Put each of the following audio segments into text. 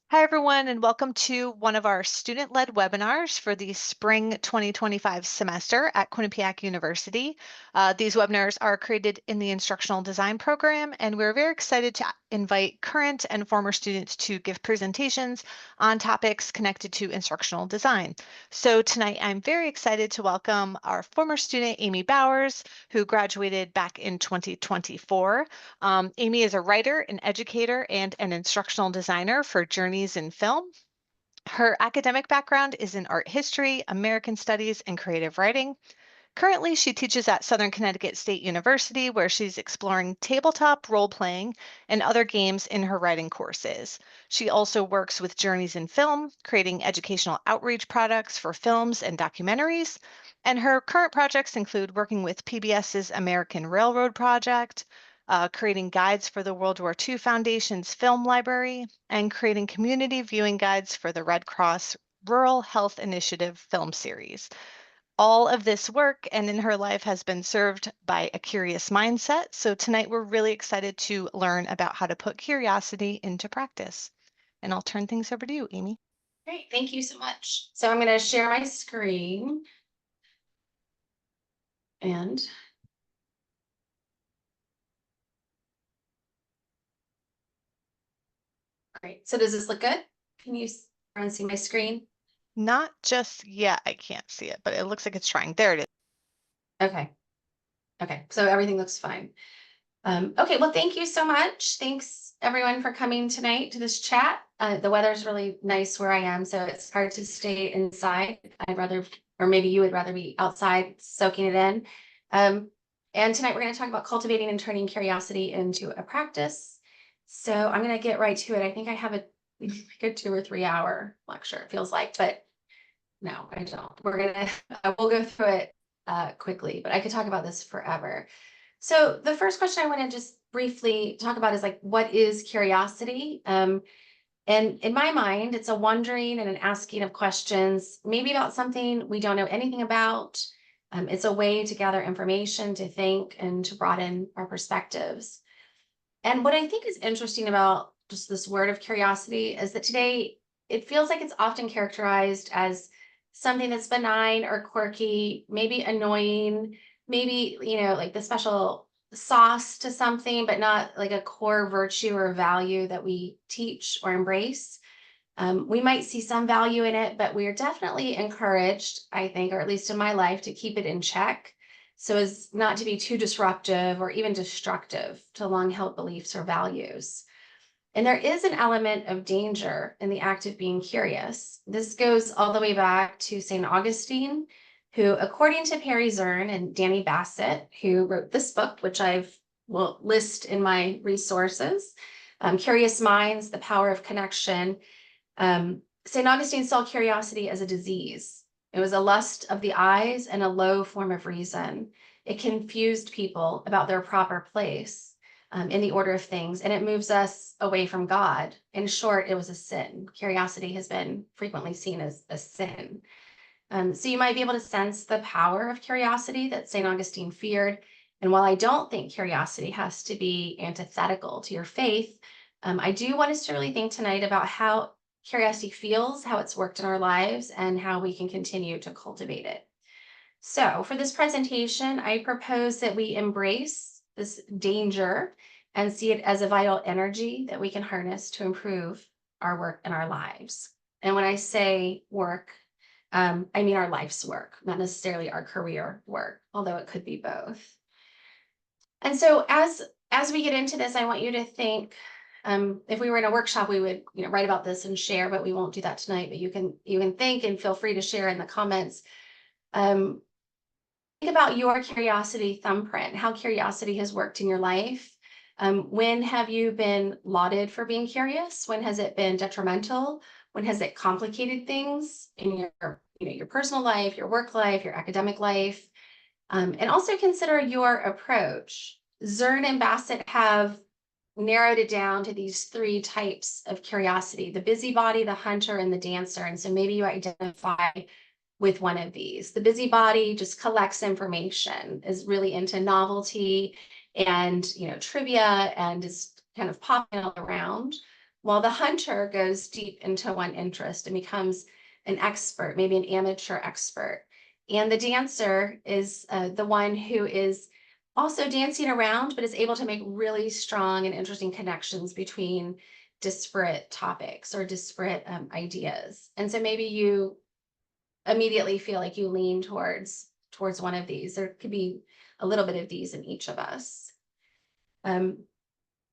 Hi, everyone, and welcome to one of our student-led webinars for the spring 2025 semester at Quinnipiac University. These webinars are created in the Instructional Design program, and we're very excited to invite current and former students to give presentations on topics connected to instructional design. So tonight, I'm very excited to welcome our former student, Amy Bowers, who graduated back in 2024. Amy is a writer, an educator, and an instructional designer for Journeys in Film. Her academic background is in art history, American studies, and creative writing. Currently, she teaches at Southern Connecticut State University, where she's exploring tabletop role playing and other games in her writing courses. She also works with Journeys in Film, creating educational outreach products for films and documentaries. And her current projects include working with PBS's American Railroad Project, creating guides for the World War II Foundation's film library, and creating community viewing guides for the Red Cross Rural Health Initiative film series. All of this work and in her life has been served by a curious mindset. So tonight we're really excited to learn about how to put curiosity into practice. And I'll turn things over to you, Amy. Great, thank you so much. So I'm going to share my screen and great. So does this look good? Can you everyone see my screen? Not just yet, I can't see it, but it looks like it's trying. There it is. Okay. Okay. So everything looks fine. Okay. Well, thank you so much. Thanks everyone for coming tonight to this chat. The weather's really nice where I am, so it's hard to stay inside. I'd rather, or maybe you would rather be outside soaking it in. And tonight we're going to talk about cultivating and turning curiosity into a practice. So I'm going to get right to it. I think I have a 2 or 3 hour lecture, it feels like, but no, I don't. I will go through it quickly, but I could talk about this forever. So the first question I want to just briefly talk about is like, what is curiosity? And in my mind, it's a wondering and an asking of questions, maybe about something we don't know anything about. It's a way to gather information, to think, and to broaden our perspectives. And what I think is interesting about just this word of curiosity is that today it feels like it's often characterized as something that's benign or quirky, maybe annoying, maybe, like the special sauce to something, but not like a core virtue or value that we teach or embrace. We might see some value in it, but we are definitely encouraged, I think, or at least in my life, to keep it in check so as not to be too disruptive or even destructive to long held beliefs or values. And there is an element of danger in the act of being curious. This goes all the way back to St. Augustine, who, according to Perry Zern and Danny Bassett, who wrote this book, which will list in my resources, Curious Minds, The Power of Connection. St. Augustine saw curiosity as a disease. It was a lust of the eyes and a low form of reason. It confused people about their proper place in the order of things, and it moves us away from God. In short, it was a sin. Curiosity has been frequently seen as a sin. So you might be able to sense the power of curiosity that St. Augustine feared. And while I don't think curiosity has to be antithetical to your faith, I do want us to really think tonight about how curiosity feels, how it's worked in our lives, and how we can continue to cultivate it. So for this presentation, I propose that we embrace this danger and see it as a vital energy that we can harness to improve our work and our lives. And when I say work, I mean our life's work, not necessarily our career work, although it could be both. And so as we get into this, I want you to think, if we were in a workshop, we would write about this and share, but we won't do that tonight. But you can think and feel free to share in the comments. Think about your curiosity thumbprint, how curiosity has worked in your life. When have you been lauded for being curious? When has it been detrimental? When has it complicated things in your personal life, your work life, your academic life? And also consider your approach. Zern and Bassett have narrowed it down to these 3 types of curiosity: the busybody, the hunter, and the dancer. And so maybe you identify with one of these. The busybody just collects information, is really into novelty and trivia, and is kind of popping all around. while the hunter goes deep into one interest and becomes an expert, maybe an amateur expert. And the dancer is the one who is also dancing around, but is able to make really strong and interesting connections between disparate topics or disparate ideas. And so maybe you immediately feel like you lean towards one of these. There could be a little bit of these in each of us. In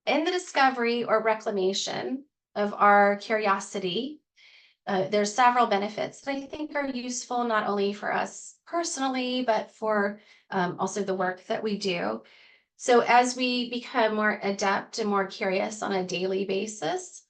the discovery or reclamation of our curiosity, there's several benefits that I think are useful not only for us personally, but for also the work that we do. So as we become more adept and more curious on a daily basis,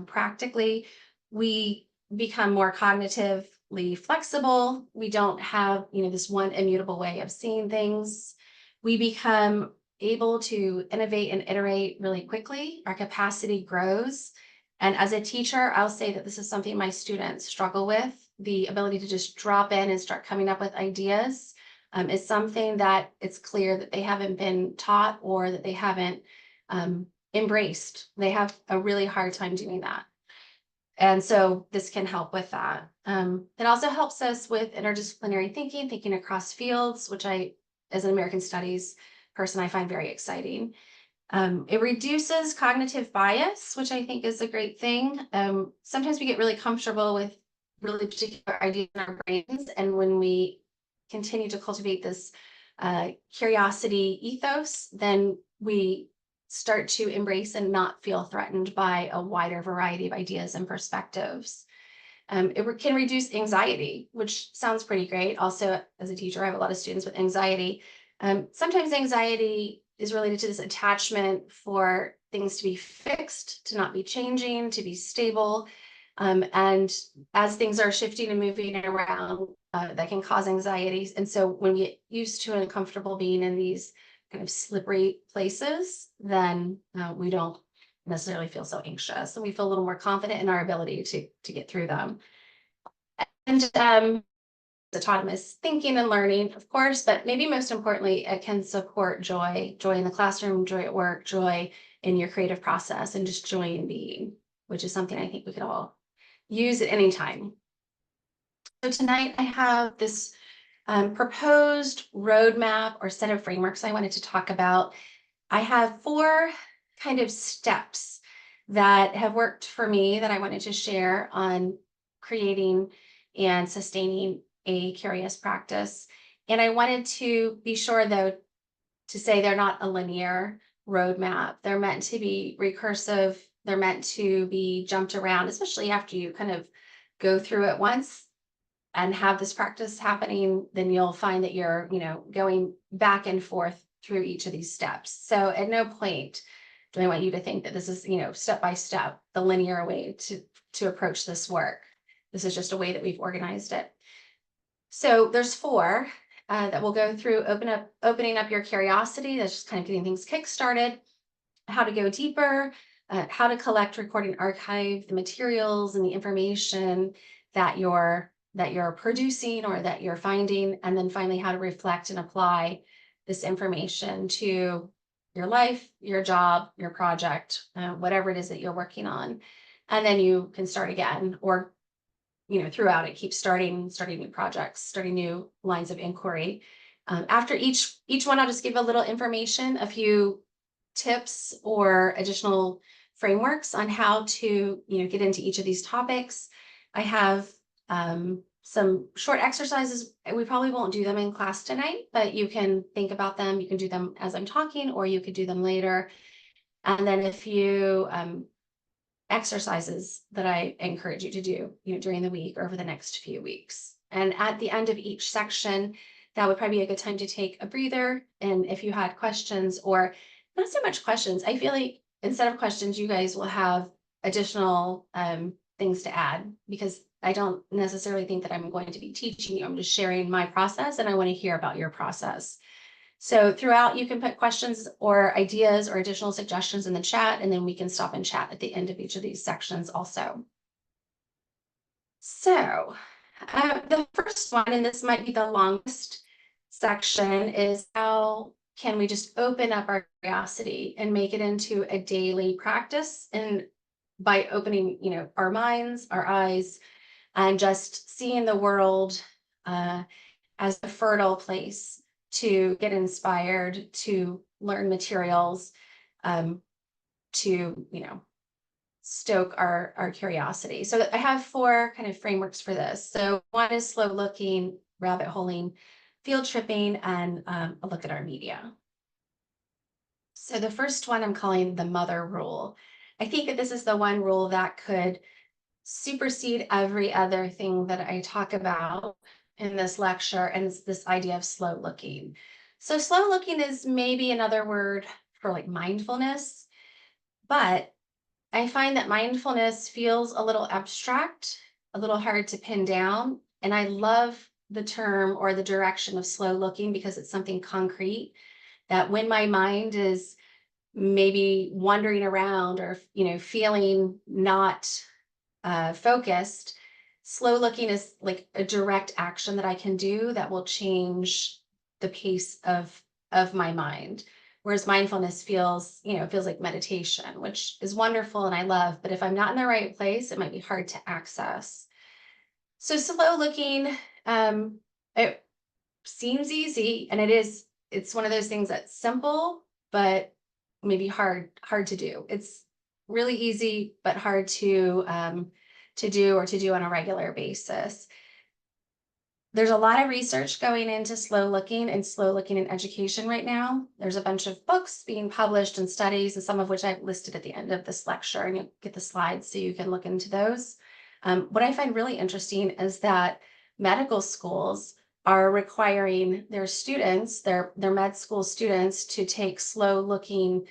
practically, we become more cognitively flexible. We don't have, this one immutable way of seeing things. We become able to innovate and iterate really quickly. Our capacity grows. And as a teacher, I'll say that this is something my students struggle with. The ability to just drop in and start coming up with ideas is something that it's clear that they haven't been taught or that they haven't embraced. They have a really hard time doing that. And so this can help with that. It also helps us with interdisciplinary thinking, thinking across fields, which I, as an American Studies person, I find very exciting. It reduces cognitive bias, which I think is a great thing. Sometimes we get really comfortable with really particular ideas in our brains, and when we continue to cultivate this curiosity ethos, then we start to embrace and not feel threatened by a wider variety of ideas and perspectives. It can reduce anxiety, which sounds pretty great. Also, as a teacher, I have a lot of students with anxiety. Sometimes anxiety is related to this attachment for things to be fixed, to not be changing, to be stable. And as things are shifting and moving around, that can cause anxieties. And so when we get used to and uncomfortable being in these kind of slippery places, then we don't necessarily feel so anxious, and we feel a little more confident in our ability to get through them. And autonomous thinking and learning, of course, but maybe most importantly, it can support joy in the classroom, joy at work, joy in your creative process, and just joy in being, which is something I think we could all use at any time. So tonight I have this proposed roadmap or set of frameworks I wanted to talk about. I have 4 kind of steps that have worked for me that I wanted to share on creating and sustaining a curious practice. And I wanted to be sure, though, to say they're not a linear roadmap. They're meant to be recursive. They're meant to be jumped around, especially after you kind of go through it once and have this practice happening, then you'll find that you're, going back and forth through each of these steps. So at no point do I want you to think that this is, step by step, the linear way to approach this work. This is just a way that we've organized it. So there's 4 that we'll go through. Opening up your curiosity. That's just kind of getting things kick-started. How to go deeper. How to collect, record, and archive the materials and the information that you're producing or that you're finding. And then finally, how to reflect and apply this information to your life, your job, your project, whatever it is that you're working on. And then you can start again, or throughout it, keep starting new projects, starting new lines of inquiry. After each one, I'll just give a little information, a few tips or additional frameworks on how to get into each of these topics. I have some short exercises. We probably won't do them in class tonight, but you can think about them. You can do them as I'm talking, or you could do them later. And then a few exercises that I encourage you to do, during the week or over the next few weeks. And at the end of each section, that would probably be a good time to take a breather. And if you had questions, or not so much questions, I feel like instead of questions, you guys will have additional things to add, because I don't necessarily think that I'm going to be teaching you. I'm just sharing my process, and I want to hear about your process. So throughout, you can put questions or ideas or additional suggestions in the chat, and then we can stop and chat at the end of each of these sections also. So the first one, and this might be the longest section, is how can we just open up our curiosity and make it into a daily practice? And by opening, our minds, our eyes, and just seeing the world as a fertile place to get inspired, to learn materials, to, stoke our curiosity. So I have 4 kind of frameworks for this. So one is slow looking, rabbit holing, field tripping, and a look at our media. So the first one I'm calling the mother rule. I think that this is the one rule that could supersede every other thing that I talk about in this lecture, and it's this idea of slow looking. So slow looking is maybe another word for like mindfulness, but I find that mindfulness feels a little abstract, a little hard to pin down. And I love the term or the direction of slow looking because it's something concrete that when my mind is maybe wandering around or, feeling not focused, slow looking is like a direct action that I can do that will change the pace of my mind. Whereas mindfulness feels, feels like meditation, which is wonderful and I love, but if I'm not in the right place, it might be hard to access. So slow looking, it seems easy, and it's one of those things that's simple, but maybe hard to do. It's really easy, but hard to do or to do on a regular basis. There's a lot of research going into slow looking and slow looking in education right now. There's a bunch of books being published and studies, and some of which I've listed at the end of this lecture, and you'll get the slides so you can look into those. What I find really interesting is that medical schools are requiring their students, their med school students, to take slow looking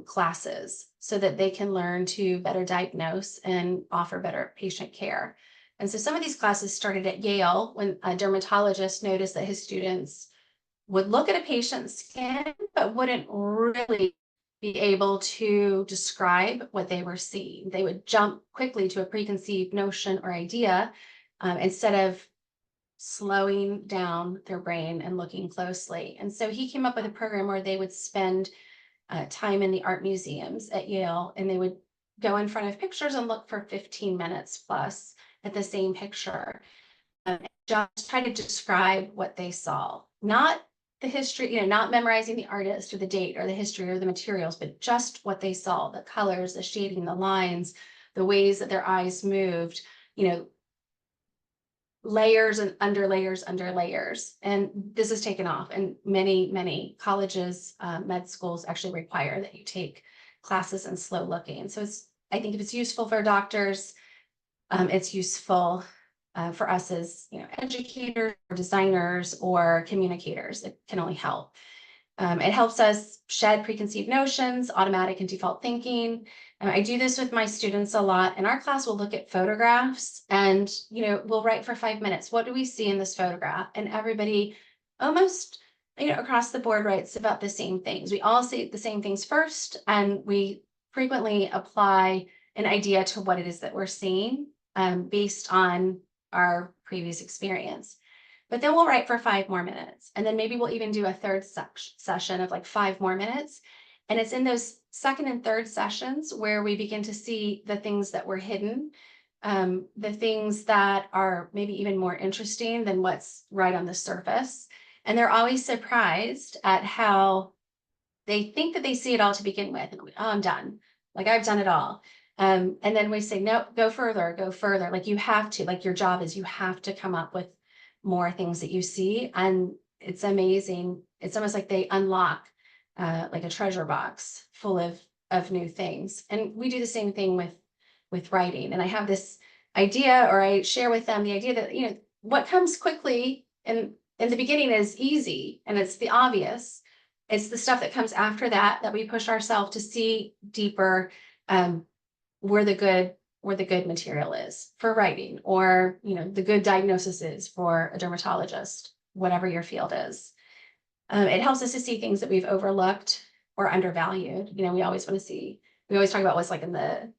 classes so that they can learn to better diagnose and offer better patient care. And so some of these classes started at Yale when a dermatologist noticed that his students would look at a patient's skin, but wouldn't really be able to describe what they were seeing. They would jump quickly to a preconceived notion or idea instead of slowing down their brain and looking closely. And so he came up with a program where they would spend time in the art museums at Yale, and they would go in front of pictures and look for 15 minutes plus at the same picture. Just try to describe what they saw, not the history, not memorizing the artist or the date or the history or the materials, but just what they saw, the colors, the shading, the lines, the ways that their eyes moved, layers and under layers under layers. And this is taken off, and many colleges, med schools actually require that you take classes in slow looking. So I think if it's useful for doctors, it's useful for us as educators or designers or communicators. It can only help. It helps us shed preconceived notions, automatic and default thinking. I do this with my students a lot. In our class, we'll look at photographs and, we'll write for 5 minutes. What do we see in this photograph? And everybody almost, across the board writes about the same things. We all see the same things first, and we frequently apply an idea to what it is that we're seeing based on our previous experience. But then we'll write for 5 more minutes. And then maybe we'll even do a third session of like 5 more minutes. And it's in those second and third sessions where we begin to see the things that were hidden, the things that are maybe even more interesting than what's right on the surface. And they're always surprised at how they think that they see it all to begin with. And I'm done. Like I've done it all. And then we say, no, go further, go further. Like you have to, like your job is you have to come up with more things that you see. And it's amazing. It's almost like they unlock like a treasure box full of new things. And we do the same thing with writing. And I have this idea, or I share with them the idea that, what comes quickly and in the beginning is easy and it's the obvious. It's the stuff that comes after that we push ourselves to see deeper where the good material is for writing, or the good diagnosis is for a dermatologist, whatever your field is. It helps us to see things that we've overlooked or undervalued. We always talk about what's like in the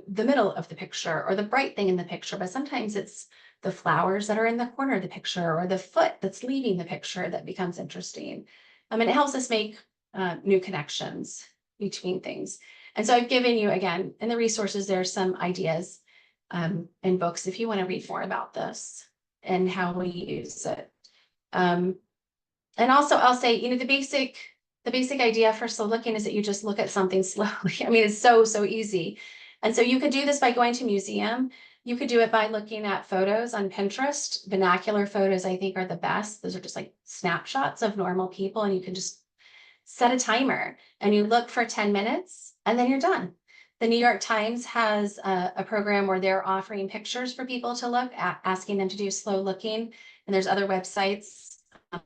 middle of the picture or the bright thing in the picture, but sometimes it's the flowers that are in the corner of the picture or the foot that's leaving the picture that becomes interesting. And it helps us make new connections between things. And so I've given you, again, in the resources, there's some ideas in books if you want to read more about this and how we use it. And also I'll say, you know, the basic idea for slow looking is that you just look at something slowly. I mean, it's so easy. And so you could do this by going to a museum. You could do it by looking at photos on Pinterest. Binocular photos, I think, are the best. Those are just like snapshots of normal people, and you can just set a timer and you look for 10 minutes and then you're done. The New York Times has a program where they're offering pictures for people to look at, asking them to do slow looking. And there's other websites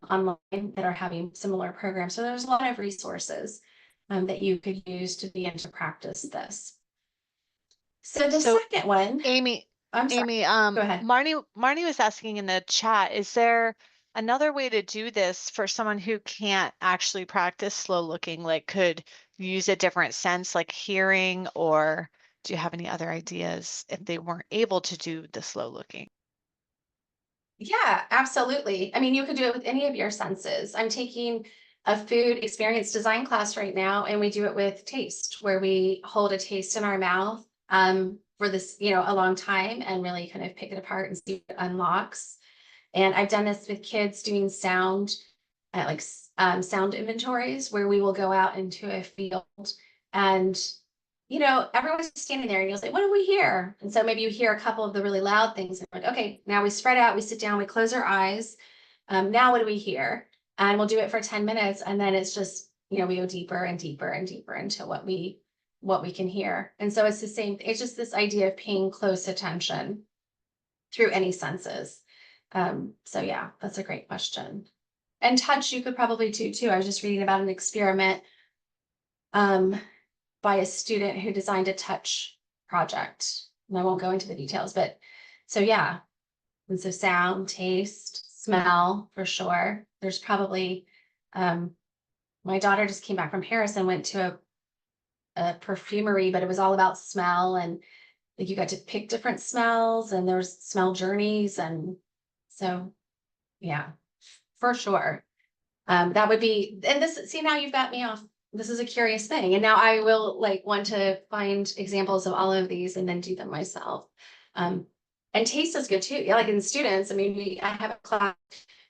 online that are having similar programs. So there's a lot of resources that you could use to begin to practice this. So the So second one, Amy, I'm sorry, Amy, go ahead. Marnie was asking in the chat, is there another way to do this for someone who can't actually practice slow looking, like could use a different sense, like hearing, or do you have any other ideas if they weren't able to do the slow looking? Yeah, absolutely. I mean, you could do it with any of your senses. I'm taking a food experience design class right now, and we do it with taste, where we hold a taste in our mouth for this, you know, a long time and really kind of pick it apart and see what it unlocks. And I've done this with kids doing sound, sound inventories, where we will go out into a field and, you know, everyone's standing there and you'll say, what do we hear? And so maybe you hear a couple of the really loud things. And like, okay, now we spread out, we sit down, we close our eyes. Now what do we hear? And we'll do it for 10 minutes. And then it's just, you know, we go deeper and deeper and deeper into what we can hear. And so it's the same, it's just this idea of paying close attention through any senses. So yeah, that's a great question. And touch, you could probably do too. I was just reading about an experiment by a student who designed a touch project. And I won't go into the details, but so yeah. And so sound, taste, smell, for sure. There's probably, my daughter just came back from Paris and went to a perfumery, but it was all about smell, and like you got to pick different smells and there's smell journeys. And so, yeah, for sure. That would be, and this, see, now you've got me off. This is a curious thing. And now I will like want to find examples of all of these and then do them myself. And taste is good too. Yeah, like in students, I mean, I have a class,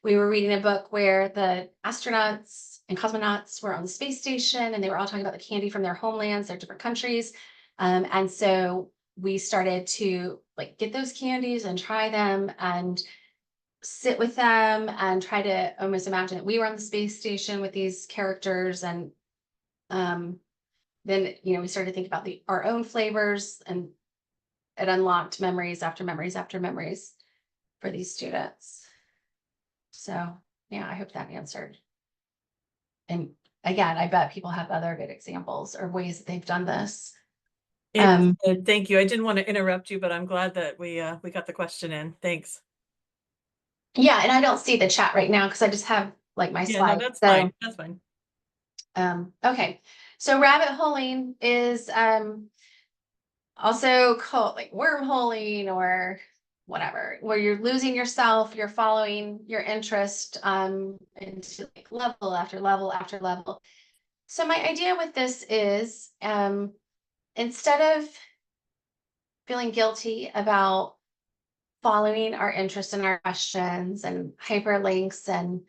we were reading a book where the astronauts and cosmonauts were on the space station and they were all talking about the candy from their homelands, their different countries. And so we started to like get those candies and try them and sit with them and try to almost imagine that we were on the space station with these characters. And then, you know, we started to think about our own flavors, and it unlocked memories after memories after memories for these students. So yeah, I hope that answered. And again, I bet people have other good examples or ways that they've done this. Thank you. I didn't want to interrupt you, but I'm glad that we got the question in. Thanks. Yeah, and I don't see the chat right now because I just have like my Yeah, no, slide. that's So, fine. That's fine. Okay. So rabbit holing is also called like wormholing or whatever, where you're losing yourself, you're following your interest into like level after level after level. So my idea with this is instead of feeling guilty about following our interest in our questions and hyperlinks and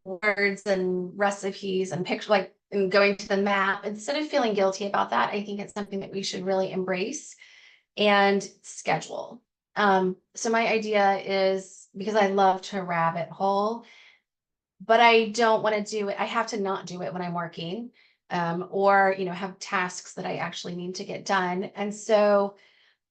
words and recipes and picture like and going to the map, instead of feeling guilty about that, I think it's something that we should really embrace and schedule. So my idea is, because I love to rabbit hole, but I don't want to do it. I have to not do it when I'm working, or, you know, have tasks that I actually need to get done. And so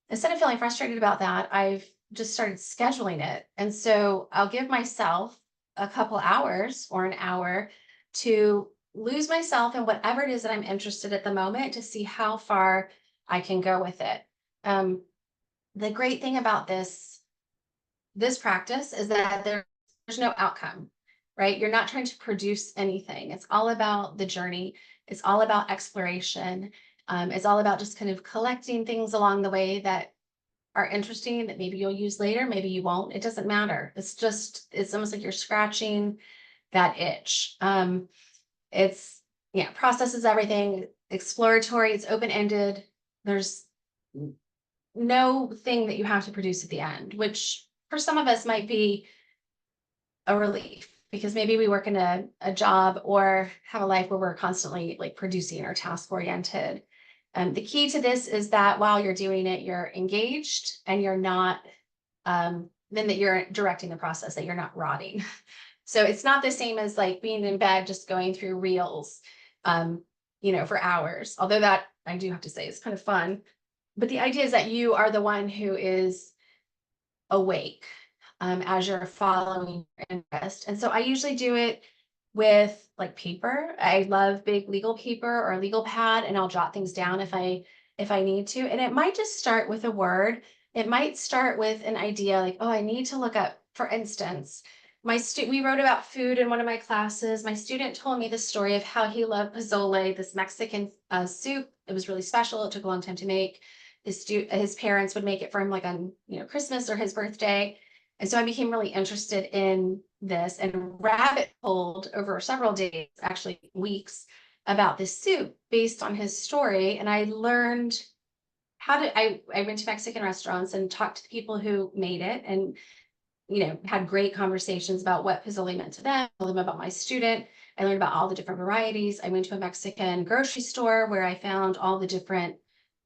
instead of feeling frustrated about that, I've just started scheduling it. And so I'll give myself a couple hours or an hour to lose myself in whatever it is that I'm interested at the moment to see how far I can go with it. The great thing about this practice is that there's no outcome, right? You're not trying to produce anything. It's all about the journey. It's all about exploration. It's all about just kind of collecting things along the way that are interesting that maybe you'll use later, maybe you won't. It doesn't matter. It's almost like you're scratching that itch. It's, yeah, process is everything. exploratory, it's open-ended. There's no thing that you have to produce at the end, which for some of us might be a relief because maybe we work in a job or have a life where we're constantly like producing or task oriented. The key to this is that while you're doing it, you're engaged and you're not, then that you're directing the process, that you're not rotting. So it's not the same as like being in bed, just going through reels, for hours. Although that I do have to say is kind of fun. But the idea is that you are the one who is awake as you're following your interest. And so I usually do it with like paper. I love big legal paper or a legal pad, and I'll jot things down if I need to. And it might just start with a word. It might start with an idea like, oh, I need to look up, for instance, we wrote about food in one of my classes. My student told me the story of how he loved pozole, this Mexican soup. It was really special. It took a long time to make. His parents would make it for him like on Christmas or his birthday. And so I became really interested in this and rabbit holed over several days, actually weeks, about this soup based on his story. And I learned I went to Mexican restaurants and talked to the people who made it, and had great conversations about what pozole meant to them. Told them about my student. I learned about all the different varieties. I went to a Mexican grocery store where I found all the different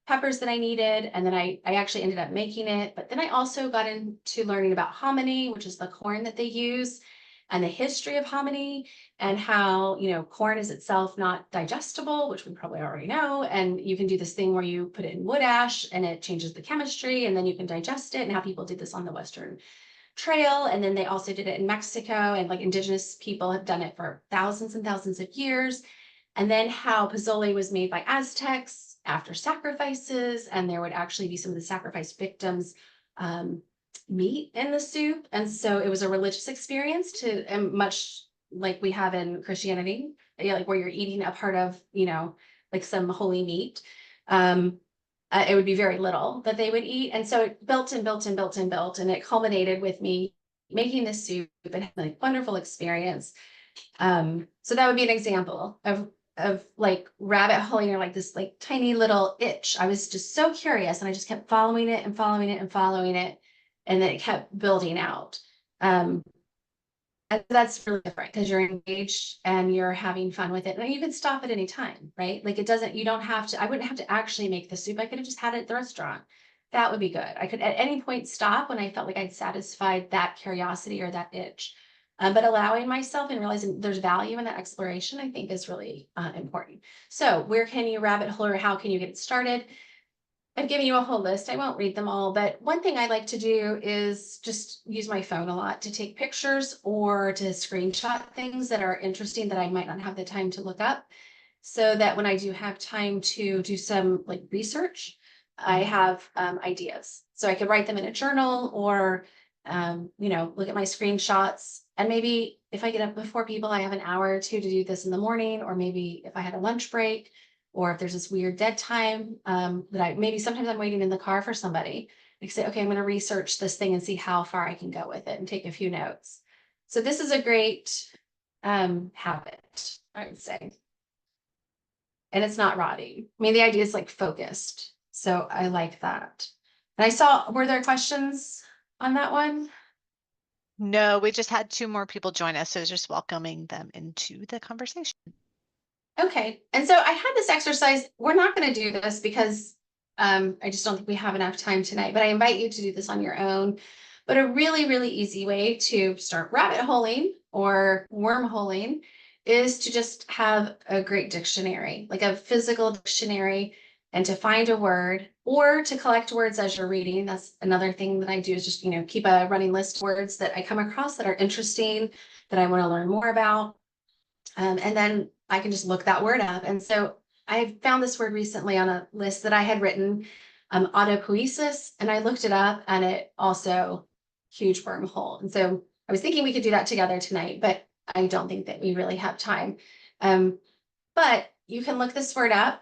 peppers that I needed. And then I actually ended up making it. But then I also got into learning about hominy, which is the corn that they use, and the history of hominy, and how, corn is itself not digestible, which we probably already know. And you can do this thing where you put it in wood ash and it changes the chemistry, and then you can digest it, and how people did this on the Western Trail. And then they also did it in Mexico, and like indigenous people have done it for thousands and thousands of years. And then how pozole was made by Aztecs after sacrifices, and there would actually be some of the sacrifice victims meat in the soup. And so it was a religious experience and much like we have in Christianity, like where you're eating a part of, like some holy meat. It would be very little that they would eat. And so it built and built and built and built. And it culminated with me making this soup and having a wonderful experience. So that would be an example of like rabbit holing, or like this like tiny little itch. I was just so curious, and I just kept following it and following it and following it. And then it kept building out. And that's really different because you're engaged and you're having fun with it. And you can stop at any time, right? Like you don't have to, I wouldn't have to actually make the soup. I could have just had it at the restaurant. That would be good. I could at any point stop when I felt like I'd satisfied that curiosity or that itch. But allowing myself and realizing there's value in that exploration, I think is really important. So where can you rabbit hole, or how can you get started? I've given you a whole list. I won't read them all, but one thing I like to do is just use my phone a lot to take pictures or to screenshot things that are interesting that I might not have the time to look up, so that when I do have time to do some like research, I have ideas. So I could write them in a journal, or look at my screenshots. And maybe if I get up before people, I have an hour or two to do this in the morning, or maybe if I had a lunch break, or if there's this weird dead time maybe sometimes I'm waiting in the car for somebody. I say, okay, I'm going to research this thing and see how far I can go with it and take a few notes. So this is a great habit, I would say. And it's not rotting. I mean, the idea is like focused. So I like that. And were there questions on that one? No, we just had 2 more people join us, so just welcoming them into the conversation. Okay. And so I had this exercise. We're not going to do this because I just don't think we have enough time tonight, but I invite you to do this on your own. But a really, really easy way to start rabbit holing or wormholing is to just have a great dictionary, like a physical dictionary, and to find a word or to collect words as you're reading. That's another thing that I do, is just, keep a running list of words that I come across that are interesting, that I want to learn more about. And then I can just look that word up. And so I found this word recently on a list that I had written, autopoiesis, and I looked it up, and it also huge wormhole. And so I was thinking we could do that together tonight, but I don't think that we really have time. But you can look this word up.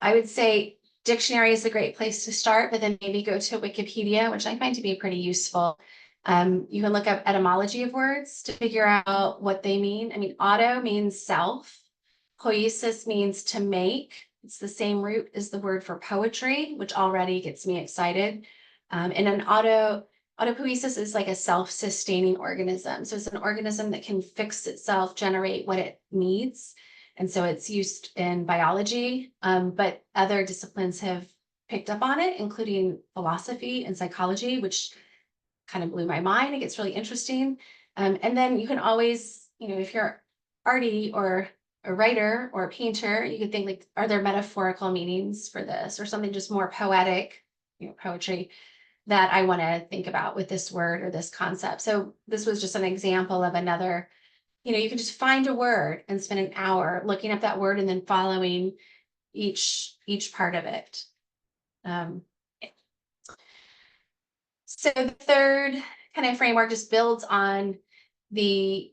I would say dictionary is a great place to start, but then maybe go to Wikipedia, which I find to be pretty useful. You can look up etymology of words to figure out what they mean. I mean, auto means self. Poiesis means to make. It's the same root as the word for poetry, which already gets me excited. And an autopoiesis is like a self-sustaining organism. So it's an organism that can fix itself, generate what it needs. And so it's used in biology, but other disciplines have picked up on it, including philosophy and psychology, which kind of blew my mind. It gets really interesting. And then you can always, if you're arty or a writer or a painter, you could think like, are there metaphorical meanings for this or something just more poetic, poetry that I want to think about with this word or this concept. So this was just an example of another, you can just find a word and spend an hour looking up that word and then following each part of it. So the third kind of framework just builds on the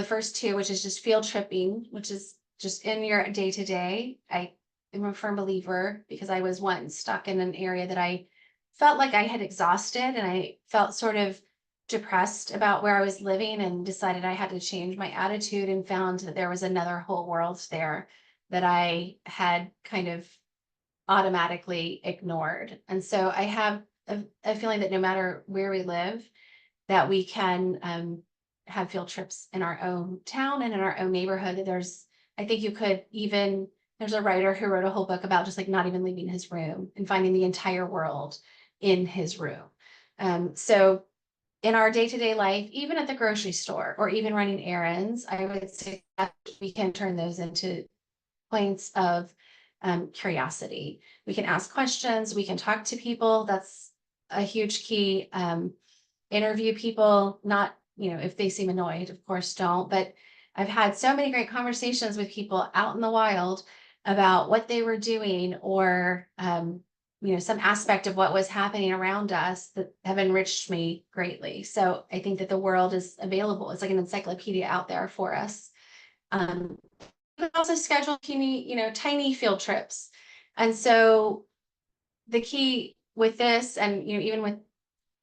first two, which is just field tripping, which is just in your day to day. I am a firm believer because I was once stuck in an area that I felt like I had exhausted, and I felt sort of depressed about where I was living, and decided I had to change my attitude, and found that there was another whole world there that I had kind of automatically ignored. And so I have a feeling that no matter where we live, that we can have field trips in our own town and in our own neighborhood. I think there's a writer who wrote a whole book about just like not even leaving his room and finding the entire world in his room. So in our day-to-day life, even at the grocery store or even running errands, I would say that we can turn those into points of curiosity. We can ask questions, we can talk to people. That's a huge key. Interview people, not, if they seem annoyed, of course don't, but I've had so many great conversations with people out in the wild about what they were doing, or, some aspect of what was happening around us that have enriched me greatly. So I think that the world is available. It's like an encyclopedia out there for us. You can also schedule tiny field trips. And so the key with this, and even with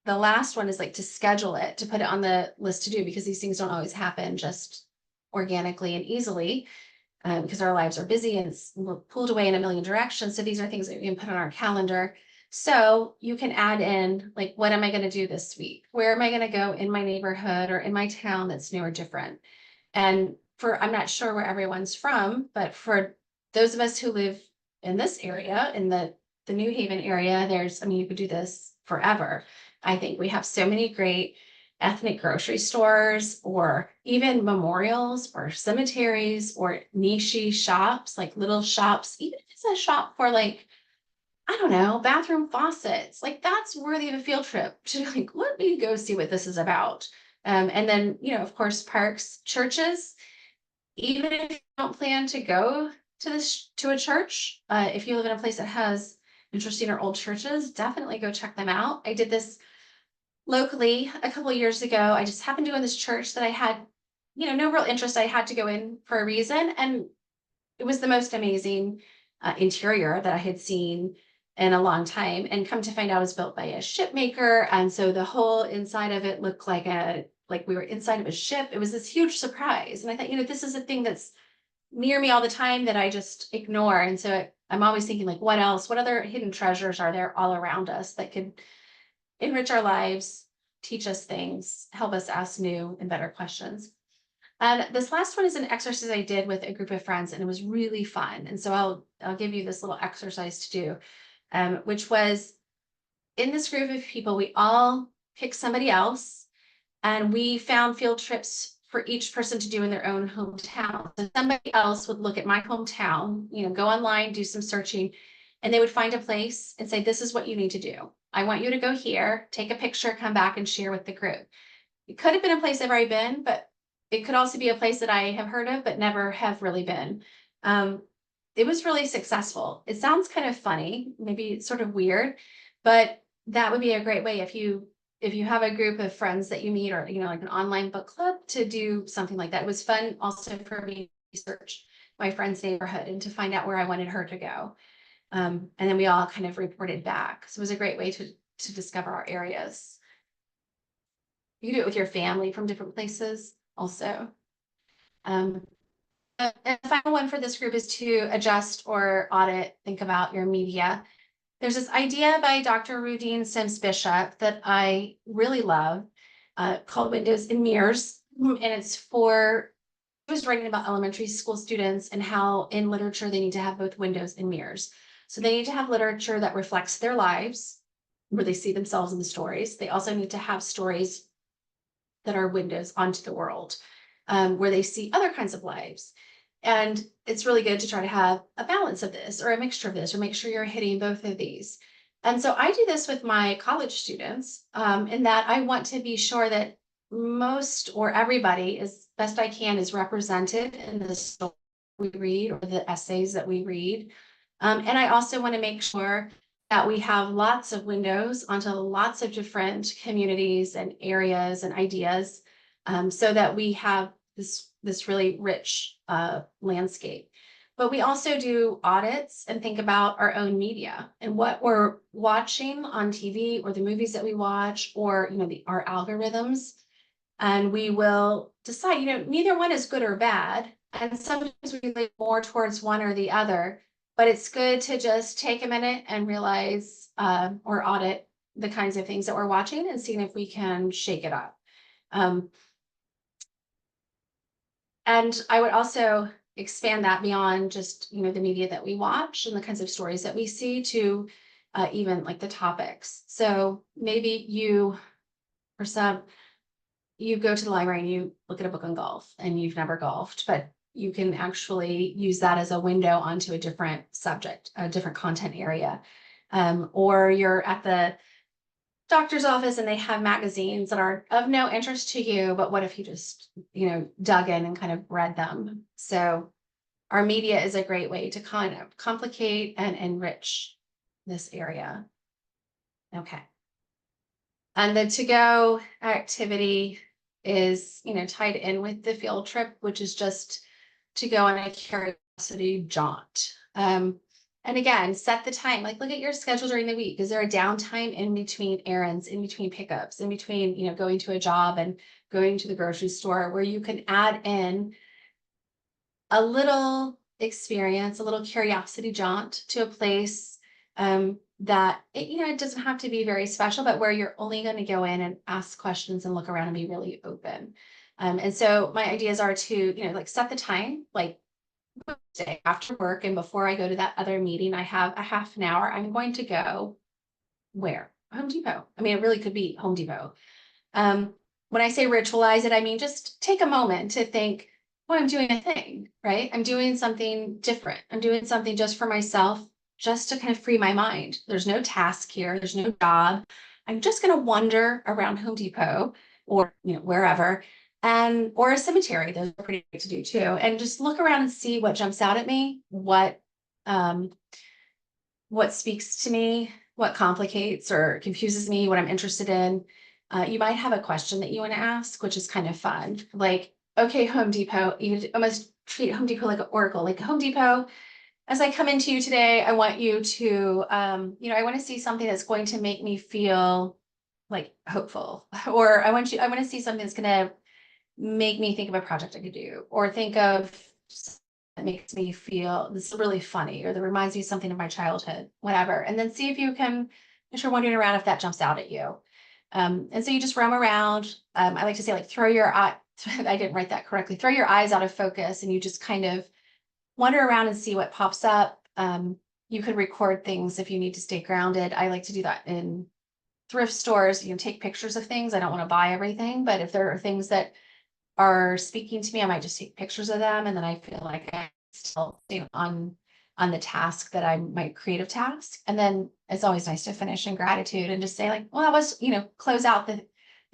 the last one, is like to schedule it, to put it on the list to do, because these things don't always happen just organically and easily, because our lives are busy and we're pulled away in a million directions. So these are things that we can put on our calendar. So you can add in, like, what am I going to do this week? Where am I going to go in my neighborhood or in my town that's new or different? And I'm not sure where everyone's from, but for those of us who live in this area, in the New Haven area, you could do this forever. I think we have so many great ethnic grocery stores, or even memorials or cemeteries, or niche shops, like little shops, even if it's a shop for, like, I don't know, bathroom faucets, like that's worthy of a field trip to, like, let me go see what this is about. And then, of course, parks, churches. Even if you don't plan to go to a church, if you live in a place that has interesting or old churches, definitely go check them out. I did this locally a couple of years ago. I just happened to go to this church that I had, no real interest. I had to go in for a reason, and it was the most amazing interior that I had seen in a long time. And come to find out, it was built by a ship maker, and so the whole inside of it looked like we were inside of a ship. It was this huge surprise, and I thought, this is a thing that's near me all the time that I just ignore. And so I'm always thinking, like, what other hidden treasures are there all around us that could enrich our lives, teach us things, help us ask new and better questions. And this last one is an exercise I did with a group of friends, and it was really fun. And so I'll give you this little exercise to do, which was, in this group of people, we all picked somebody else, and we found field trips for each person to do in their own hometown. So somebody else would look at my hometown, go online, do some searching, and they would find a place and say, this is what you need to do. I want you to go here, take a picture, come back and share with the group. It could have been a place I've already been, but it could also be a place that I have heard of, but never have really been. It was really successful. It sounds kind of funny, maybe sort of weird, but that would be a great way if you have a group of friends that you meet, or, like an online book club, to do something like that. It was fun also for me to research my friend's neighborhood and to find out where I wanted her to go. And then we all kind of reported back. So it was a great way to discover our areas. You can do it with your family from different places also. And the final one for this group is to adjust or audit, think about your media. There's this idea by Dr. Rudine Sims Bishop that I really love, called Windows and Mirrors. And it's for, I was writing about elementary school students and how in literature they need to have both windows and mirrors. So they need to have literature that reflects their lives, where they see themselves in the stories. They also need to have stories that are windows onto the world, where they see other kinds of lives. And it's really good to try to have a balance of this or a mixture of this, or make sure you're hitting both of these. And so I do this with my college students, in that I want to be sure that most or everybody, as best I can, is represented in the story we read or the essays that we read. And I also want to make sure that we have lots of windows onto lots of different communities and areas and ideas, so that we have this really rich landscape. But we also do audits and think about our own media and what we're watching on TV, or the movies that we watch, or our algorithms. And we will decide, neither one is good or bad. And sometimes we lean more towards one or the other, but it's good to just take a minute and realize, or audit the kinds of things that we're watching and seeing if we can shake it up. And I would also expand that beyond just, the media that we watch and the kinds of stories that we see, to even like the topics. So maybe for some, you go to the library and you look at a book on golf and you've never golfed, but you can actually use that as a window onto a different subject, a different content area. Or you're at the doctor's office and they have magazines that are of no interest to you, but what if you just, dug in and kind of read them? So our media is a great way to kind of complicate and enrich this area. Okay. And the to-go activity is, tied in with the field trip, which is just to go on a curiosity jaunt. And again, set the time, like look at your schedule during the week. Is there a downtime in between errands, in between pickups, in between, going to a job and going to the grocery store, where you can add in a little experience, a little curiosity jaunt to a place, that it doesn't have to be very special, but where you're only going to go in and ask questions and look around and be really open. And so my ideas are to, like set the time, like day after work, and before I go to that other meeting, I have a half an hour. I'm going to go where? Home Depot. I mean, it really could be Home Depot. When I say ritualize it, I mean just take a moment to think, well, I'm doing a thing, right? I'm doing something different. I'm doing something just for myself, just to kind of free my mind. There's no task here. There's no job. I'm just going to wander around Home Depot, or wherever, or a cemetery. Those are pretty great to do too. And just look around and see what jumps out at me, what speaks to me, what complicates or confuses me, what I'm interested in. You might have a question that you want to ask, which is kind of fun. Like, okay, Home Depot, you almost treat Home Depot like an oracle. Like, Home Depot, as I come into you today, I want you to, I want to see something that's going to make me feel like hopeful, or I want to see something that's going to make me think of a project I could do, or think of that makes me feel this is really funny, or that reminds me of something of my childhood, whatever. And then see if you can, as you're wandering around, if that jumps out at you. And so you just roam around. I like to say, like, throw your eye, I didn't write that correctly, throw your eyes out of focus, and you just kind of wander around and see what pops up. You could record things if you need to stay grounded. I like to do that in thrift stores. Take pictures of things. I don't want to buy everything, but if there are things that are speaking to me, I might just take pictures of them, and then I feel like I'm still on the task, that I'm my creative task. And then it's always nice to finish in gratitude and just say, like, well, that was, close out the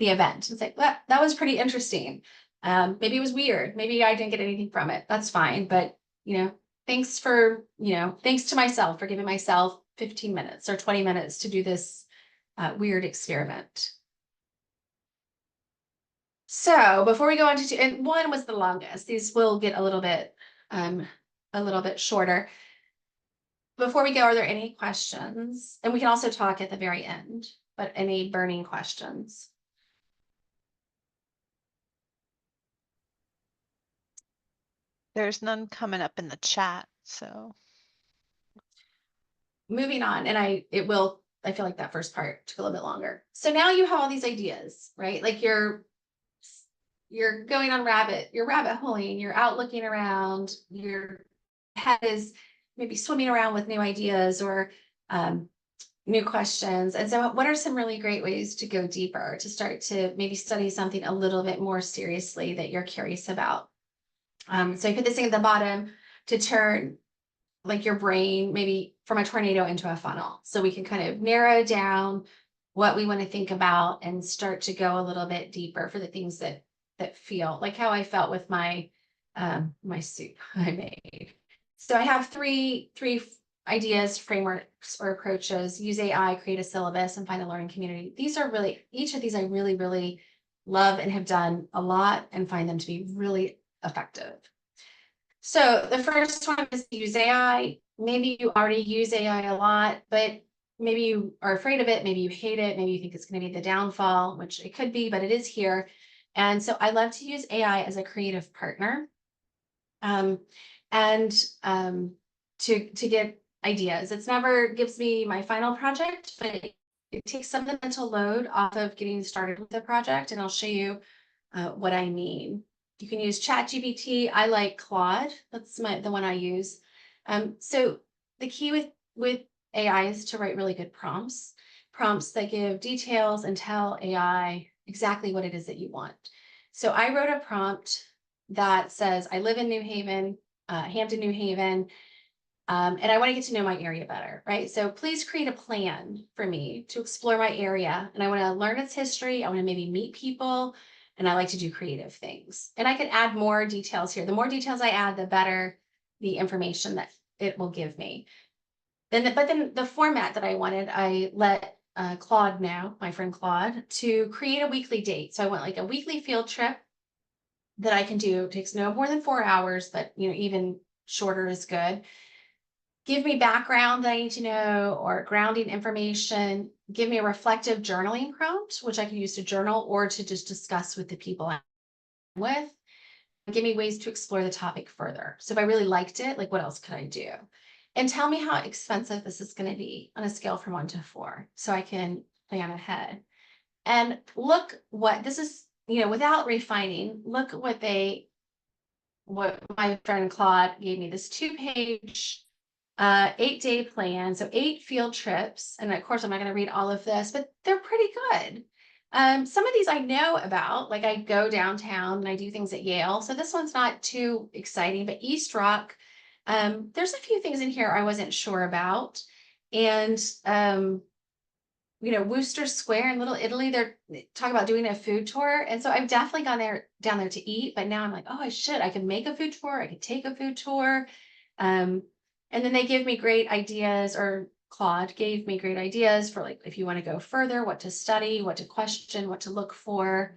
event and say, well, that was pretty interesting. Maybe it was weird. Maybe I didn't get anything from it. That's fine. But, thanks to myself for giving myself 15 minutes or 20 minutes to do this weird experiment. So before we go on to two, and one was the longest, these will get a little bit shorter. Before we go, are there any questions? And we can also talk at the very end, but any burning questions? There's none coming up in the chat, so. Moving on, and I feel like that first part took a little bit longer. So now you have all these ideas, right? Like you're going on you're rabbit holing, you're out looking around, your head is maybe swimming around with new ideas or new questions. And so what are some really great ways to go deeper, to start to maybe study something a little bit more seriously that you're curious about? So I put this thing at the bottom to turn like your brain maybe from a tornado into a funnel. So we can kind of narrow down what we want to think about and start to go a little bit deeper for the things that feel like how I felt with my my soup I made. So I have three ideas, frameworks, or approaches. Use AI, create a syllabus, and find a learning community. These are really, each of these I really, really love and have done a lot and find them to be really effective. So the first one is to use AI. Maybe you already use AI a lot, but maybe you are afraid of it. Maybe you hate it. Maybe you think it's going to be the downfall, which it could be, but it is here. And so I love to use AI as a creative partner, and to get ideas. It's never gives me my final project, but it takes some of the mental load off of getting started with the project, and I'll show you what I mean. You can use ChatGPT. I like Claude. That's the one I use. So the key with AI is to write really good prompts, prompts that give details and tell AI exactly what it is that you want. So I wrote a prompt that says, I live in New Haven, Hampton, New Haven, and I want to get to know my area better, right? So please create a plan for me to explore my area. And I want to learn its history. I want to maybe meet people, and I like to do creative things. And I can add more details here. The more details I add, the better the information that it will give me. But then the format that I wanted, I let Claude know, my friend Claude, to create a weekly date. So I want like a weekly field trip that I can do. It takes no more than 4 hours, but even shorter is good. Give me background that I need to know or grounding information. Give me a reflective journaling prompt, which I can use to journal or to just discuss with the people I'm with. Give me ways to explore the topic further. So if I really liked it, like what else could I do? And tell me how expensive this is going to be on a scale from 1 to 4, so I can plan ahead. And look what this is, without refining, look what my friend Claude gave me, this 2-page 8-day plan. So 8 field trips. And of course, I'm not going to read all of this, but they're pretty good. Some of these I know about, like I go downtown and I do things at Yale. So this one's not too exciting, but East Rock, there's a few things in here I wasn't sure about. And, Wooster Square in Little Italy, they're talking about doing a food tour. And so I've definitely down there to eat, but now I'm like, oh, I could make a food tour. I could take a food tour. And then they give me great ideas, or Claude gave me great ideas for like, if you want to go further, what to study, what to question, what to look for.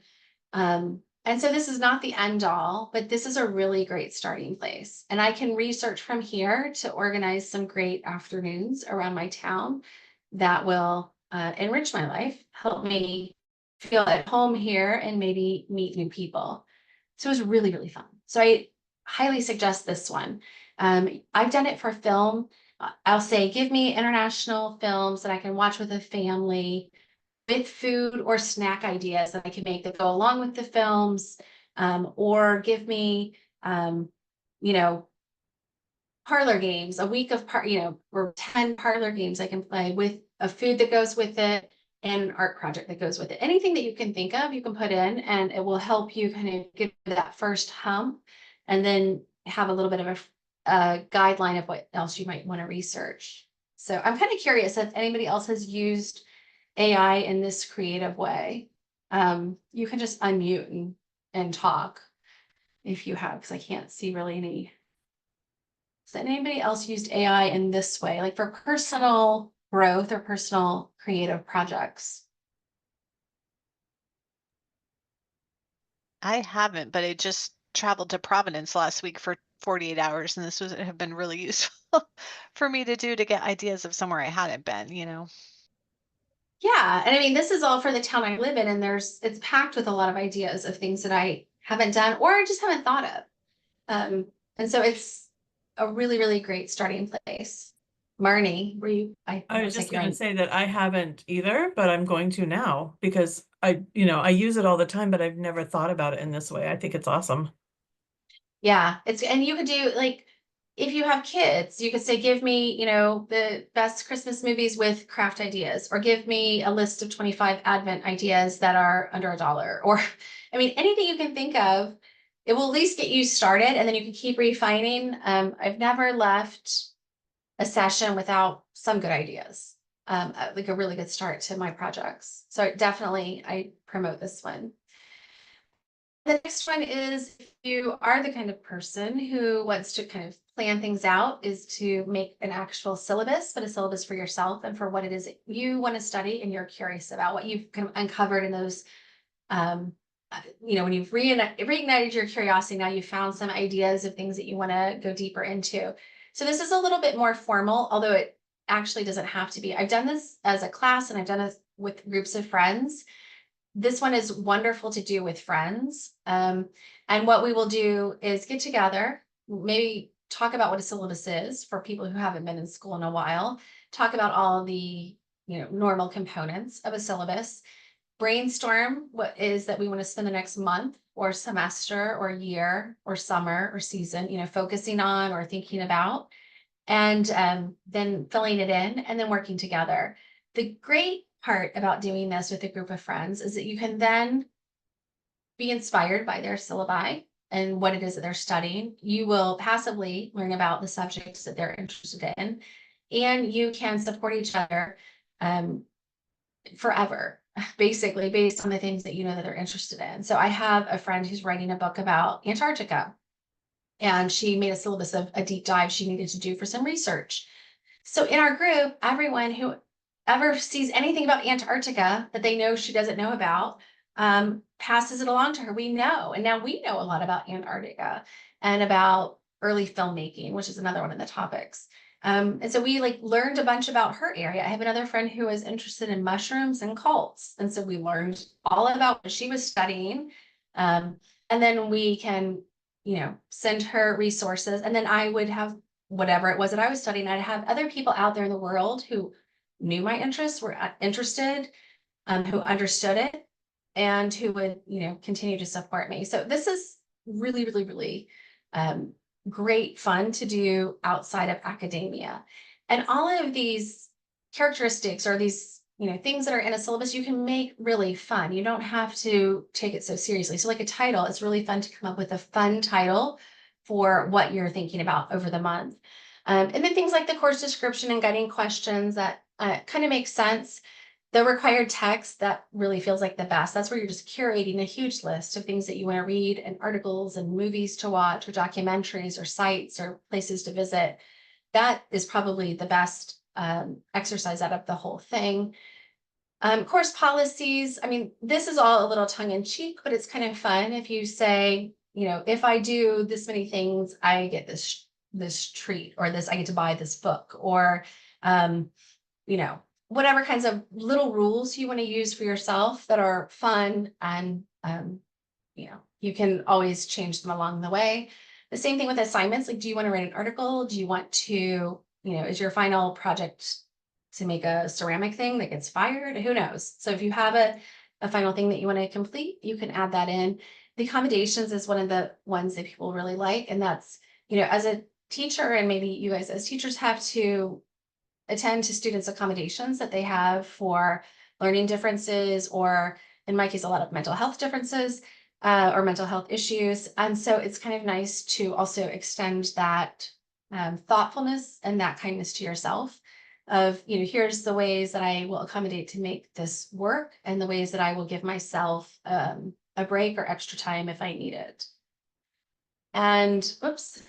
And so this is not the end all, but this is a really great starting place. And I can research from here to organize some great afternoons around my town that will enrich my life, help me feel at home here, and maybe meet new people. So it was really, really fun. So I highly suggest this one. I've done it for film. I'll say, give me international films that I can watch with a family, with food or snack ideas that I can make that go along with the films, or give me, parlor games, a week of or 10 parlor games I can play with a food that goes with it and an art project that goes with it. Anything that you can think of, you can put in, and it will help you kind of get that first hump, and then have a little bit of a guideline of what else you might want to research. So I'm kind of curious if anybody else has used AI in this creative way. You can just unmute and talk if you have, because I can't see really any. Has anybody else used AI in this way, like for personal growth or personal creative projects? I haven't, but I just traveled to Providence last week for 48 hours, and this would have been really useful for me to do to get ideas of somewhere I hadn't been. Yeah, and I mean, this is all for the town I live in, and it's packed with a lot of ideas of things that I haven't done or I just haven't thought of. And so it's a really, really great starting place. Marnie, I was looks just like you're going to on. say that I haven't either, but I'm going to now because I use it all the time, but I've never thought about it in this way. I think it's awesome. Yeah, and you could do like, if you have kids, you could say, give me, the best Christmas movies with craft ideas, or give me a list of 25 Advent ideas that are under $1. Or, I mean, anything you can think of, it will at least get you started, and then you can keep refining. I've never left a session without some good ideas, like a really good start to my projects. So definitely, I promote this one. The next one is, if you are the kind of person who wants to kind of plan things out, is to make an actual syllabus, but a syllabus for yourself and for what it is that you want to study and you're curious about, what you've kind of uncovered in those, when you've reignited your curiosity, now you've found some ideas of things that you want to go deeper into. So this is a little bit more formal, although it actually doesn't have to be. I've done this as a class and I've done it with groups of friends. This one is wonderful to do with friends. And what we will do is get together, maybe talk about what a syllabus is for people who haven't been in school in a while, talk about all the normal components of a syllabus, brainstorm what is that we want to spend the next month or semester or year or summer or season, focusing on or thinking about, and then filling it in and then working together. The great part about doing this with a group of friends is that you can then be inspired by their syllabi and what it is that they're studying. You will passively learn about the subjects that they're interested in, and you can support each other forever, basically, based on the things that you know that they're interested in. So I have a friend who's writing a book about Antarctica, and she made a syllabus of a deep dive she needed to do for some research. So in our group, everyone who ever sees anything about Antarctica that they know she doesn't know about, passes it along to her. We know, and now we know a lot about Antarctica and about early filmmaking, which is another one of the topics. And so we learned a bunch about her area. I have another friend who is interested in mushrooms and cults, and so we learned all about what she was studying. And then we can, send her resources, and then I would have whatever it was that I was studying. I'd have other people out there in the world who knew my interests, were interested, who understood it, and who would, continue to support me. So this is really, really, really great fun to do outside of academia. And all of these characteristics, or these, things that are in a syllabus, you can make really fun. You don't have to take it so seriously. So like a title, it's really fun to come up with a fun title for what you're thinking about over the month. And then things like the course description and guiding questions that kind of make sense. The required text, that really feels like the best. That's where you're just curating a huge list of things that you want to read, and articles and movies to watch, or documentaries or sites or places to visit. That is probably the best exercise out of the whole thing. Course policies. I mean, this is all a little tongue in cheek, but it's kind of fun if you say, if I do this many things, I get this treat, or this, I get to buy this book, or whatever kinds of little rules you want to use for yourself that are fun, and you can always change them along the way. The same thing with assignments. Like, do you want to write an article? Do you want to, is your final project to make a ceramic thing that gets fired? Who knows? So if you have a final thing that you want to complete, you can add that in. The accommodations is one of the ones that people really like. And that's, as a teacher, and maybe you guys as teachers have to attend to students' accommodations that they have for learning differences, or in my case, a lot of mental health differences, or mental health issues. And so it's kind of nice to also extend that thoughtfulness and that kindness to yourself of, here's the ways that I will accommodate to make this work, and the ways that I will give myself a break or extra time if I need it. And oops.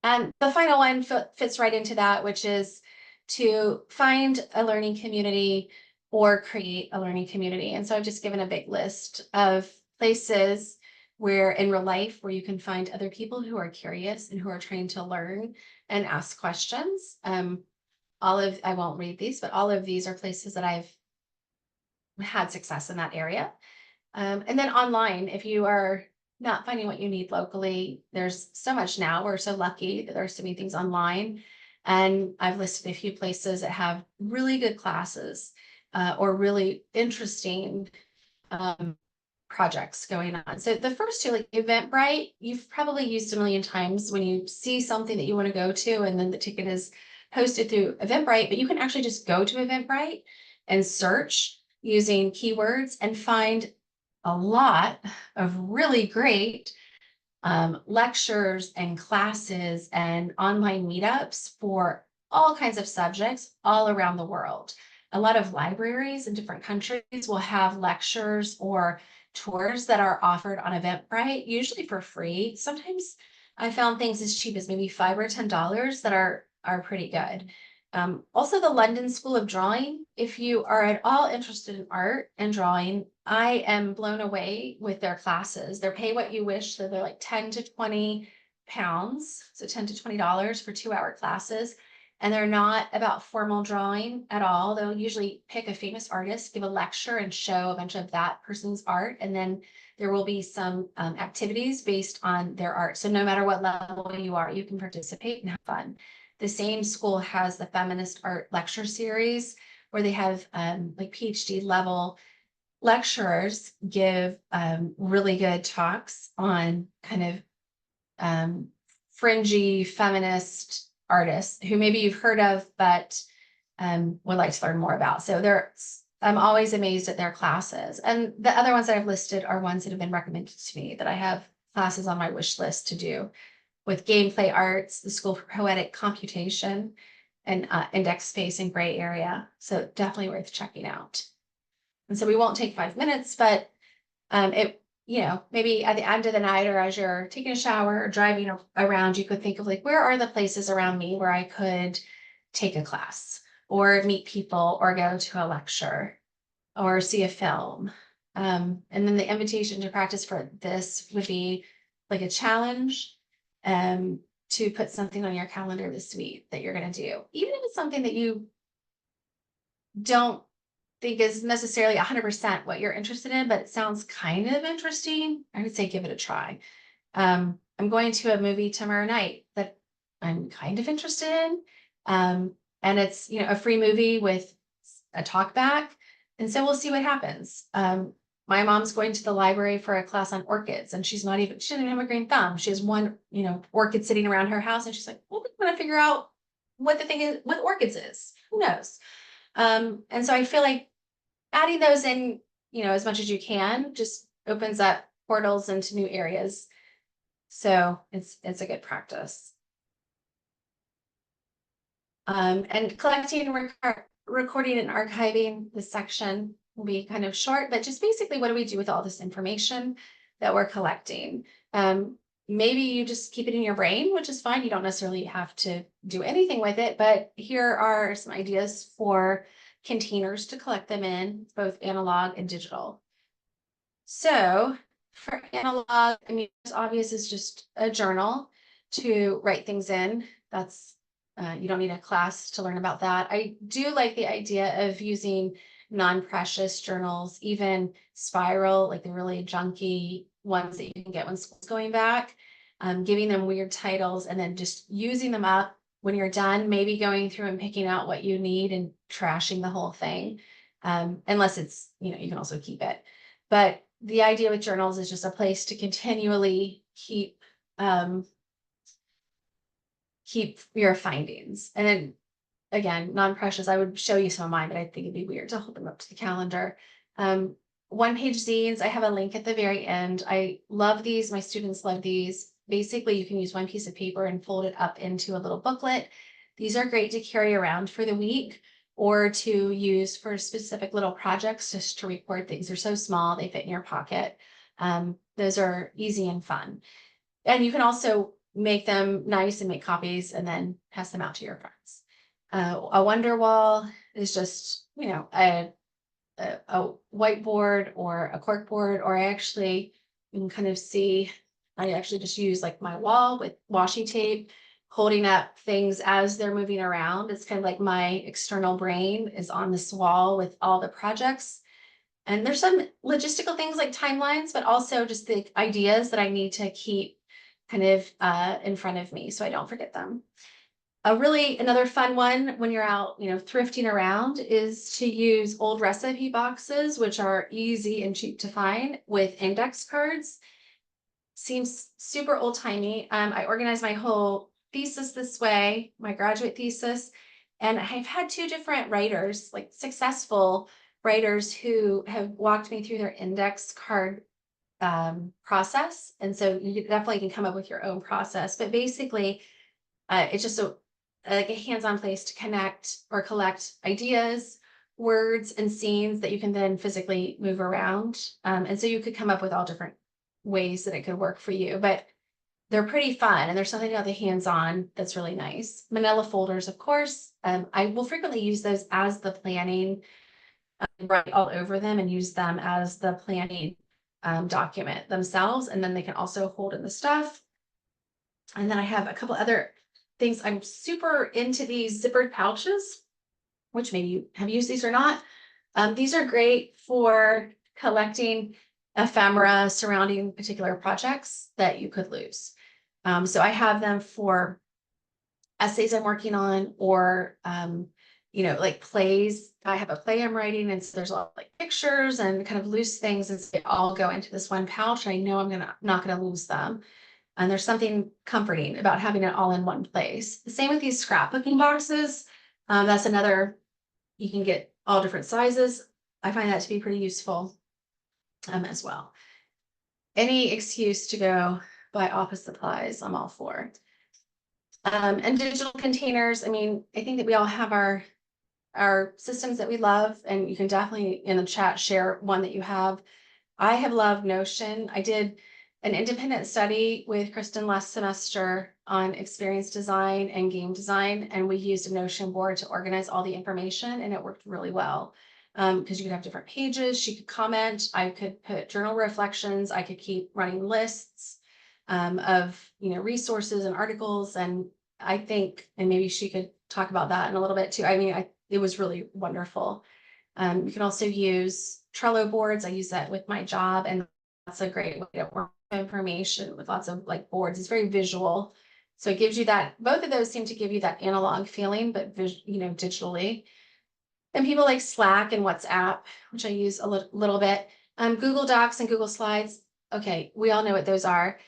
And the final one fits right into that, which is to find a learning community or create a learning community. And so I've just given a big list of places where in real life where you can find other people who are curious and who are trying to learn and ask questions. I won't read these, but all of these are places that I've had success in that area. And then online, if you are not finding what you need locally. There's so much now. We're so lucky that there's so many things online. And I've listed a few places that have really good classes or really interesting projects going on. So the first two, like Eventbrite, you've probably used a million times when you see something that you want to go to, and then the ticket is posted through Eventbrite, but you can actually just go to Eventbrite and search using keywords and find a lot of really great lectures and classes and online meetups for all kinds of subjects all around the world. A lot of libraries in different countries will have lectures or tours that are offered on Eventbrite, usually for free. Sometimes I found things as cheap as maybe $5 or $10 that are pretty good. Also, the London School of Drawing. If you are at all interested in art and drawing, I am blown away with their classes. They're pay what you wish, so they're like 10 to 20 pounds, so $10 to $20 for 2-hour classes. And they're not about formal drawing at all. They'll usually pick a famous artist, give a lecture, and show a bunch of that person's art. And then there will be some activities based on their art. So no matter what level you are, you can participate and have fun. The same school has the feminist art lecture series where they have like PhD level lecturers give really good talks on kind of fringy feminist artists who maybe you've heard of, but would like to learn more about. So I'm always amazed at their classes. And the other ones that I've listed are ones that have been recommended to me that I have classes on my wish list to do. With Gameplay Arts, the School for Poetic Computation, and Index Space and Gray Area. So definitely worth checking out. And so we won't take 5 minutes, but maybe at the end of the night or as you're taking a shower or driving around, you could think of like, where are the places around me where I could take a class or meet people or go to a lecture or see a film. And then the invitation to practice for this would be like a challenge to put something on your calendar this week that you're going to do, even if it's something that you don't think is necessarily 100% what you're interested in, but it sounds kind of interesting. I would say give it a try. I'm going to a movie tomorrow night that I'm kind of interested in. And it's, a free movie with a talk back. And so we'll see what happens. My mom's going to the library for a class on orchids, and she doesn't even have a green thumb. She has one, orchid sitting around her house, and she's like, well, we're going to figure out what the thing is, what orchids is. Who knows? And so I feel like adding those in, as much as you can, just opens up portals into new areas. So it's a good practice. And collecting, recording, and archiving this section will be kind of short, but just basically, what do we do with all this information that we're collecting? Maybe you just keep it in your brain, which is fine. You don't necessarily have to do anything with it, but here are some ideas for containers to collect them in, both analog and digital. So for analog, it's obvious it's just a journal to write things in. That's you don't need a class to learn about that. I do like the idea of using non-precious journals, even spiral, like the really junky ones that you can get when school's going back, giving them weird titles and then just using them up when you're done, maybe going through and picking out what you need and trashing the whole thing. Unless it's, you can also keep it. But the idea with journals is just a place to continually keep your findings. And then again, non-precious, I would show you some of mine, but I think it'd be weird to hold them up to the calendar. One-page zines, I have a link at the very end. I love these. My students love these. Basically, you can use one piece of paper and fold it up into a little booklet. These are great to carry around for the week or to use for specific little projects just to record things. They're so small, they fit in your pocket. Those are easy and fun. And you can also make them nice and make copies and then pass them out to your friends. A wonder wall is just, a whiteboard or a cork board, or you can kind of see, I actually just use like my wall with washi tape, holding up things as they're moving around. It's kind of like my external brain is on this wall with all the projects. And there's some logistical things like timelines, but also just the ideas that I need to keep kind of in front of me so I don't forget them. Another fun one when you're out, thrifting around is to use old recipe boxes, which are easy and cheap to find with index cards. Seems super old timey. I organized my whole thesis this way, my graduate thesis, and I've had two different writers, like successful writers who have walked me through their index card process. And so you definitely can come up with your own process, but basically it's just like a hands-on place to connect or collect ideas, words, and scenes that you can then physically move around. And so you could come up with all different ways that it could work for you, but they're pretty fun. And there's something about the hands-on that's really nice. Manila folders, of course. I will frequently use those as the planning, write all over them and use them as the planning document themselves. And then they can also hold in the stuff. And then I have a couple other things. I'm super into these zippered pouches, which maybe you have used these or not. These are great for collecting ephemera surrounding particular projects that you could lose. So I have them for essays I'm working on, or like plays. I have a play I'm writing, and so there's a lot of like pictures and kind of loose things, and so they all go into this one pouch. I know I'm not gonna lose them. And there's something comforting about having it all in one place. The same with these scrapbooking boxes. That's another, you can get all different sizes. I find that to be pretty useful as well. Any excuse to go buy office supplies, I'm all for. And digital containers. I mean, I think that we all have our systems that we love, and you can definitely in the chat share one that you have. I have loved Notion. I did an independent study with Kristen last semester on experience design and game design, and we used a Notion board to organize all the information, and it worked really well. Because you could have different pages, she could comment, I could put journal reflections, I could keep running lists of resources and articles, and I think, and maybe she could talk about that in a little bit too. I mean, it was really wonderful. You can also use Trello boards. I use that with my job, and that's a great way to work information with lots of like boards. It's very visual. So it gives you that, both of those seem to give you that analog feeling, but digitally. And people like Slack and WhatsApp, which I use a little bit. Google Docs and Google Slides. Okay, we all know what those are.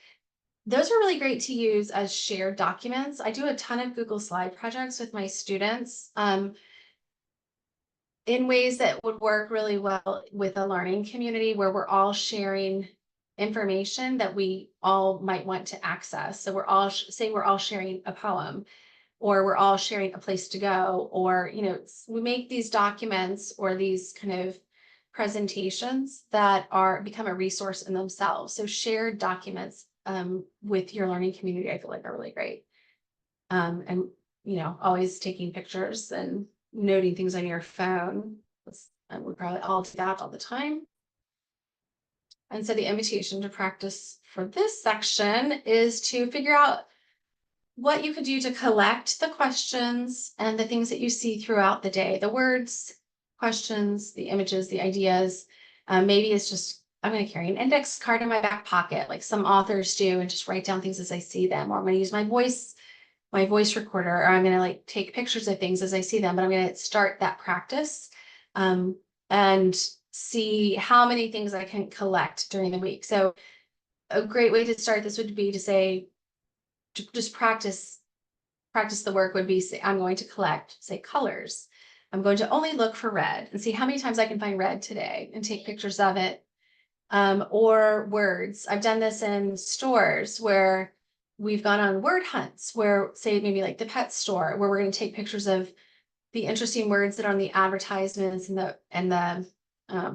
Those are really great to use as shared documents. I do a ton of Google Slide projects with my students. In ways that would work really well with a learning community where we're all sharing information that we all might want to access. So we're all we're all sharing a poem, or we're all sharing a place to go, or we make these documents or these kind of presentations that become a resource in themselves. So shared documents with your learning community, I feel like are really great. And always taking pictures and noting things on your phone. We probably all do that all the time. And so the invitation to practice for this section is to figure out what you could do to collect the questions and the things that you see throughout the day, the words, questions, the images, the ideas. Maybe it's just, I'm going to carry an index card in my back pocket, like some authors do, and just write down things as I see them, or I'm going to use my voice recorder, or I'm going to like take pictures of things as I see them, but I'm going to start that practice and see how many things I can collect during the week. So a great way to start this would be to say, just practice the work would be, say, I'm going to collect, say, colors. I'm going to only look for red and see how many times I can find red today and take pictures of it. Or words. I've done this in stores where we've gone on word hunts where, say, maybe like the pet store, where we're going to take pictures of the interesting words that are on the advertisements and the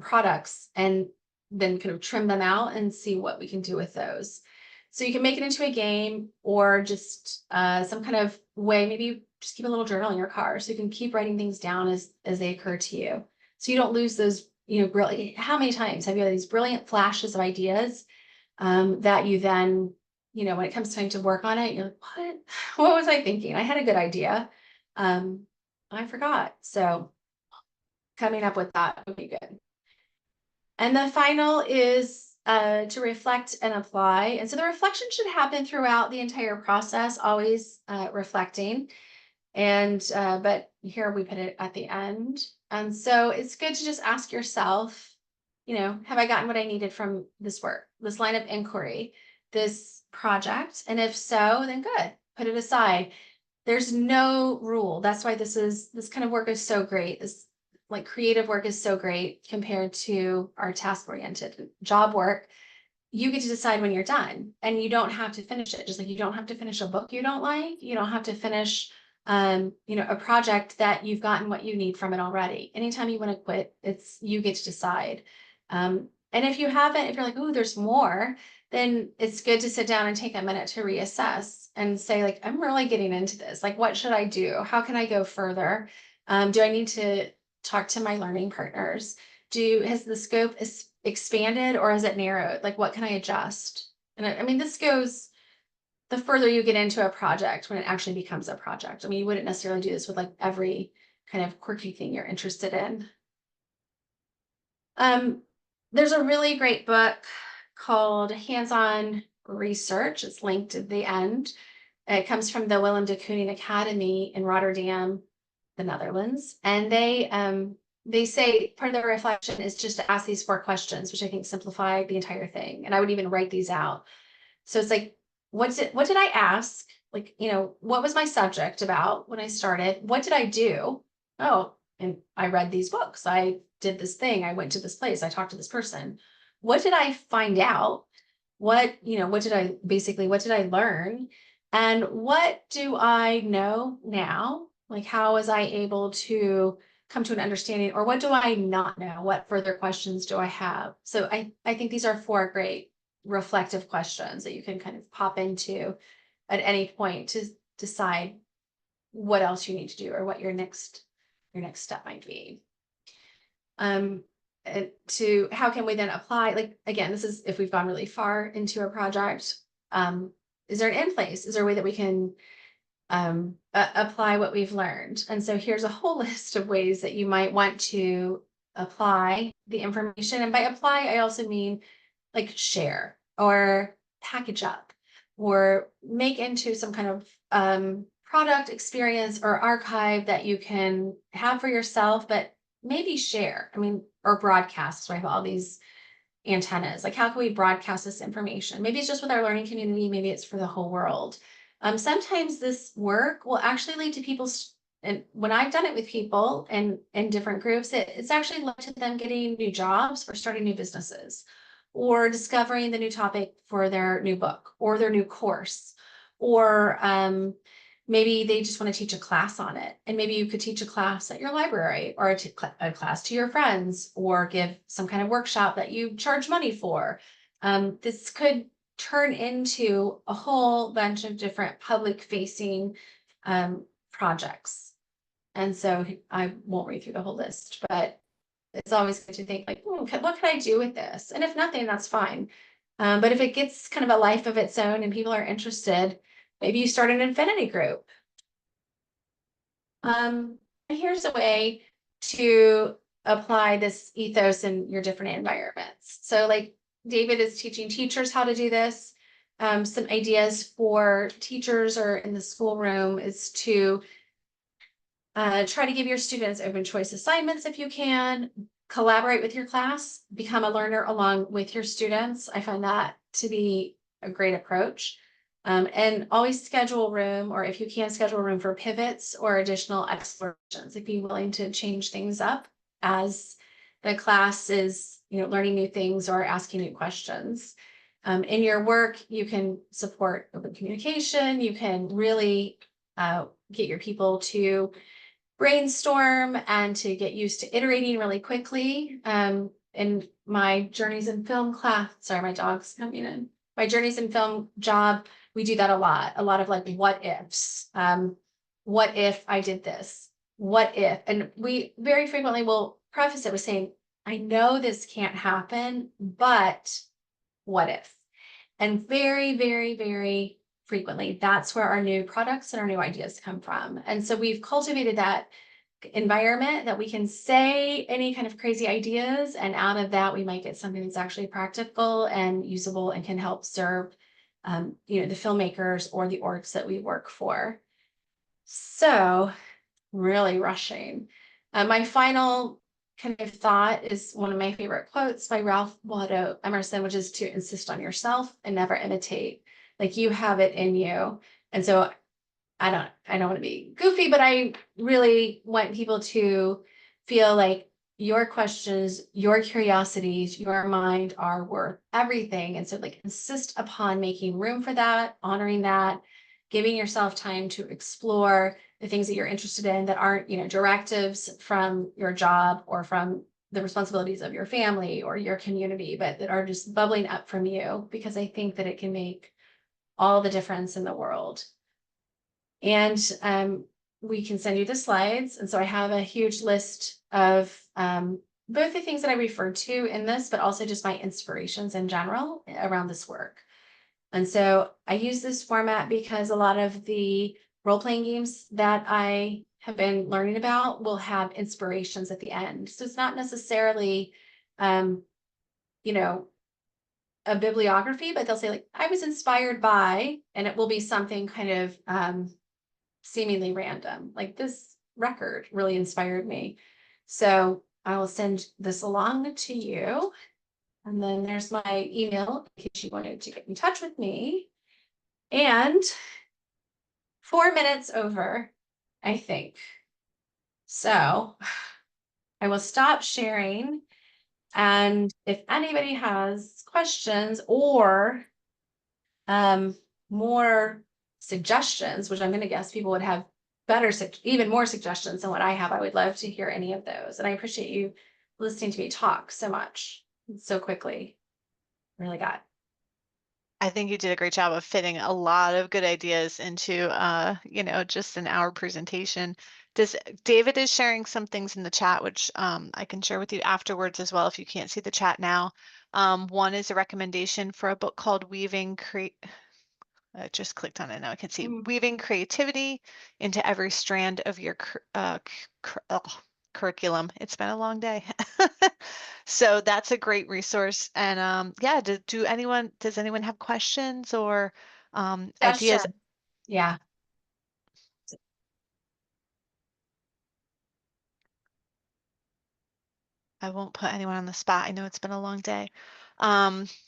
products, and then kind of trim them out and see what we can do with those. So you can make it into a game, or just some kind of way. Maybe you just keep a little journal in your car so you can keep writing things down as they occur to you, so you don't lose those. Brilliant. How many times have you had these brilliant flashes of ideas that you then, when it comes time to work on it, you're like, what was I thinking? I had a good idea. I forgot. So coming up with that would be good. And the final is to reflect and apply. And so the reflection should happen throughout the entire process, always reflecting. And but here we put it at the end. And so it's good to just ask yourself, have I gotten what I needed from this work, this line of inquiry, this project? And if so, then good, put it aside. There's no rule. That's why this kind of work is so great. This like creative work is so great compared to our task-oriented job work. You get to decide when you're done, and you don't have to finish it. Just like you don't have to finish a book you don't like, you don't have to finish a project that you've gotten what you need from it already. Anytime you want to quit, you get to decide. And if you haven't, if you're like, oh, there's more, then it's good to sit down and take a minute to reassess and say, like, I'm really getting into this. Like, what should I do? How can I go further? Do I need to talk to my learning partners? Has the scope expanded or has it narrowed? Like, what can I adjust? And I mean, this goes the further you get into a project when it actually becomes a project. I mean, you wouldn't necessarily do this with like every kind of quirky thing you're interested in. There's a really great book called Hands-On Research. It's linked at the end. It comes from the Willem de Kooning Academy in Rotterdam, the Netherlands. And they say part of the reflection is just to ask these 4 questions, which I think simplify the entire thing. And I would even write these out. So it's like, what did I ask? Like, what was my subject about when I started? What did I do? Oh, and I read these books. I did this thing. I went to this place. I talked to this person. What did I find out? What did I learn? And what do I know now? Like, how was I able to come to an understanding, or what do I not know? What further questions do I have? So I think these are 4 great reflective questions that you can kind of pop into at any point to decide what else you need to do or what your next step might be. To how can we then apply, like, again, this is if we've gone really far into a project, is there an end place? Is there a way that we can apply what we've learned? And so here's a whole list of ways that you might want to apply the information. And by apply, I also mean like share or package up or make into some kind of product experience or archive that you can have for yourself, but maybe share. I mean, or broadcast. So I have all these antennas. Like, how can we broadcast this information? Maybe it's just with our learning community. Maybe it's for the whole world. Sometimes this work will actually lead to people's, and when I've done it with people and in different groups, it's actually led to them getting new jobs or starting new businesses or discovering the new topic for their new book or their new course, or maybe they just want to teach a class on it. And maybe you could teach a class at your library or a class to your friends or give some kind of workshop that you charge money for. This could turn into a whole bunch of different public facing projects. And so I won't read through the whole list, but it's always good to think like, what can I do with this? And if nothing, that's fine. But if it gets kind of a life of its own and people are interested, maybe you start an affinity group. Here's a way to apply this ethos in your different environments. So like David is teaching teachers how to do this. Some ideas for teachers or in the schoolroom is to try to give your students open choice assignments if you can, collaborate with your class, become a learner along with your students. I find that to be a great approach. And always schedule room, or if you can, schedule room for pivots or additional explorations. Like, be willing to change things up as the class is, learning new things or asking new questions. In your work, you can support open communication. You can really get your people to brainstorm and to get used to iterating really quickly. In my Journeys in Film class, sorry, my dog's coming in. My Journeys in Film job, we do that a lot of like what ifs. What if I did this? What if? And we very frequently will preface it with saying, I know this can't happen, but what if? And very, very, very frequently, that's where our new products and our new ideas come from. And so we've cultivated that environment that we can say any kind of crazy ideas, and out of that we might get something that's actually practical and usable and can help serve the filmmakers or the orgs that we work for. So really rushing. My final kind of thought is one of my favorite quotes by Ralph Waldo Emerson, which is to insist on yourself and never imitate. Like, you have it in you. And so I don't want to be goofy, but I really want people to feel like your questions, your curiosities, your mind are worth everything. And so, like, insist upon making room for that, honoring that, giving yourself time to explore the things that you're interested in that aren't, directives from your job or from the responsibilities of your family or your community, but that are just bubbling up from you, because I think that it can make all the difference in the world. And we can send you the slides. And so I have a huge list of both the things that I referred to in this, but also just my inspirations in general around this work. And so I use this format because a lot of the role-playing games that I have been learning about will have inspirations at the end. So it's not necessarily, a bibliography, but they'll say, like, I was inspired by, and it will be something kind of seemingly random, like, this record really inspired me. So I will send this along to you. And then there's my email in case you wanted to get in touch with me. And 4 minutes over, I think. So I will stop sharing. And if anybody has questions or more suggestions, which I'm going to guess people would have even more suggestions than what I have, I would love to hear any of those. And I appreciate you listening to me talk so much, so quickly. Really got. I think you did a great job of fitting a lot of good ideas into, just an hour presentation. David is sharing some things in the chat, which I can share with you afterwards as well if you can't see the chat now. One is a recommendation for a book called I just clicked on it now. I can see Weaving Creativity into Every Strand of Your Curriculum. It's been a long day. So that's a great resource. And yeah, does anyone have questions or ideas? Yeah. I won't put anyone on the spot. I know it's been a long day.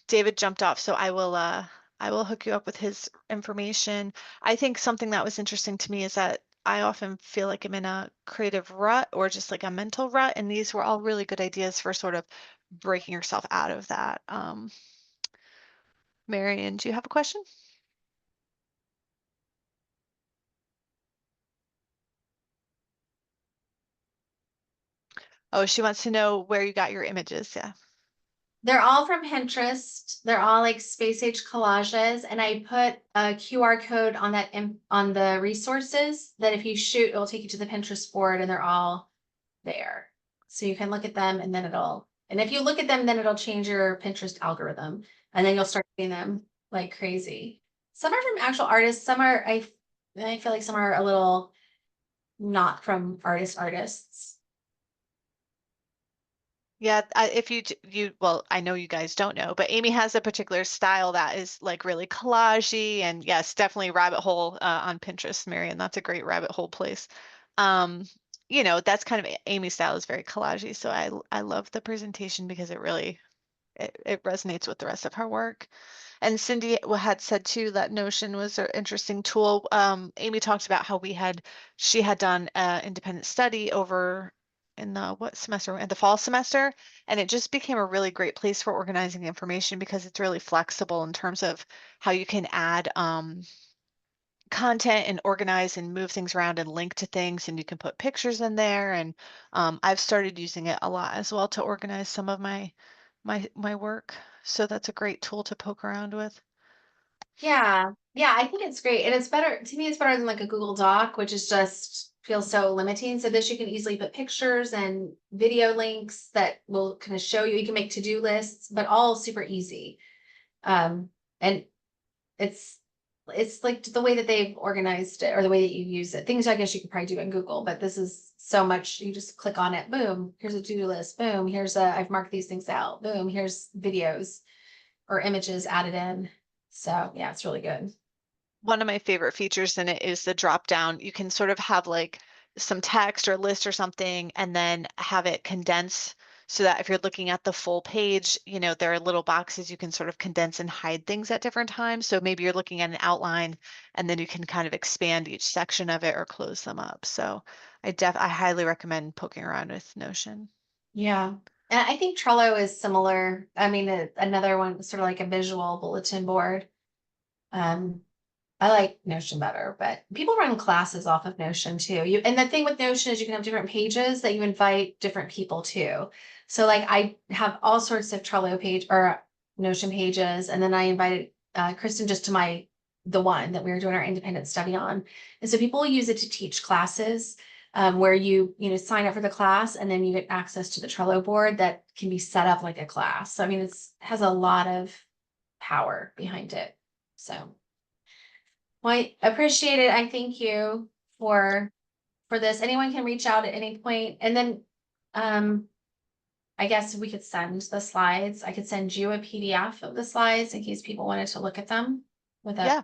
David jumped off, so I will hook you up with his information. I think something that was interesting to me is that I often feel like I'm in a creative rut or just like a mental rut, and these were all really good ideas for sort of breaking yourself out of that. Marion, do you have a question? Oh, she wants to know where you got your images. Yeah. They're all from Pinterest. They're all like space age collages. And I put a QR code on that on the resources that if you shoot, it will take you to the Pinterest board, and they're all there. So you can look at them, and then and if you look at them, then it'll change your Pinterest algorithm, and then you'll start seeing them like crazy. Some are from actual artists. Some are, I feel like some are a little not from artists. Yeah, if well, I know you guys don't know, but Amy has a particular style that is like really collagey, and yes, definitely rabbit hole on Pinterest, Marion. That's a great rabbit hole place. That's kind of Amy's style is very collagey, so I love the presentation because it resonates with the rest of her work. And Cindy had said too that Notion was an interesting tool. Amy talked about how she had done an independent study over in the fall semester, and it just became a really great place for organizing information because it's really flexible in terms of how you can add content and organize and move things around and link to things, and you can put pictures in there. And I've started using it a lot as well to organize some of my work. So that's a great tool to poke around with. Yeah. Yeah, I think it's great. And it's better to me, it's better than like a Google Doc, which is just feels so limiting. So this you can easily put pictures and video links that will kind of show you. You can make to-do lists, but all super easy. And it's it's like the way that they've organized it or the way that you use it. Things I guess you could probably do in Google, but this is so much, you just click on it, boom, here's a to-do list, boom, I've marked these things out, boom, here's videos or images added in. So yeah, it's really good. One of my favorite features in it is the drop down. You can sort of have like some text or list or something and then have it condense so that if you're looking at the full page, there are little boxes you can sort of condense and hide things at different times. So maybe you're looking at an outline and then you can kind of expand each section of it or close them up. So I highly recommend poking around with Notion. Yeah. And I think Trello is similar. I mean, another one, sort of like a visual bulletin board. Um, I like Notion better, but people run classes off of Notion too. And the thing with Notion is you can have different pages that you invite different people to. So like I have all sorts of Trello page or Notion pages, and then I invited Kristen just to the one that we were doing our independent study on. And so people use it to teach classes where you sign up for the class and then you get access to the Trello board that can be set up like a class. So I mean, has a lot of power behind it. So. Well, I appreciate it. I thank you for this. Anyone can reach out at any point. And then I guess we could send the slides. I could send you a PDF of the slides in case people wanted to look at them with a Yeah,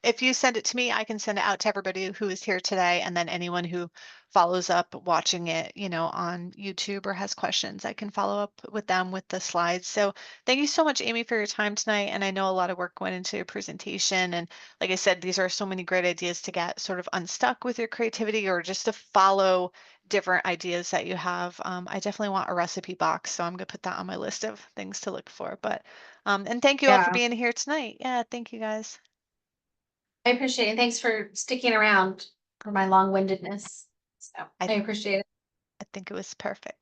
if you send it to me, I can send it out to everybody who is here today, and then anyone who follows up watching it, on YouTube or has questions, I can follow up with them with the slides. So thank you so much, Amy, for your time tonight. And I know a lot of work went into your presentation. And like I said, these are so many great ideas to get sort of unstuck with your creativity or just to follow different ideas that you have. I definitely want a recipe box, so I'm gonna put that on my list of things to look for. But and thank you all for yeah. being here tonight. Yeah, thank you guys. I appreciate it. Thanks for sticking around for my long-windedness. So I I appreciate it. I think it was perfect.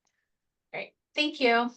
Great. Thank you.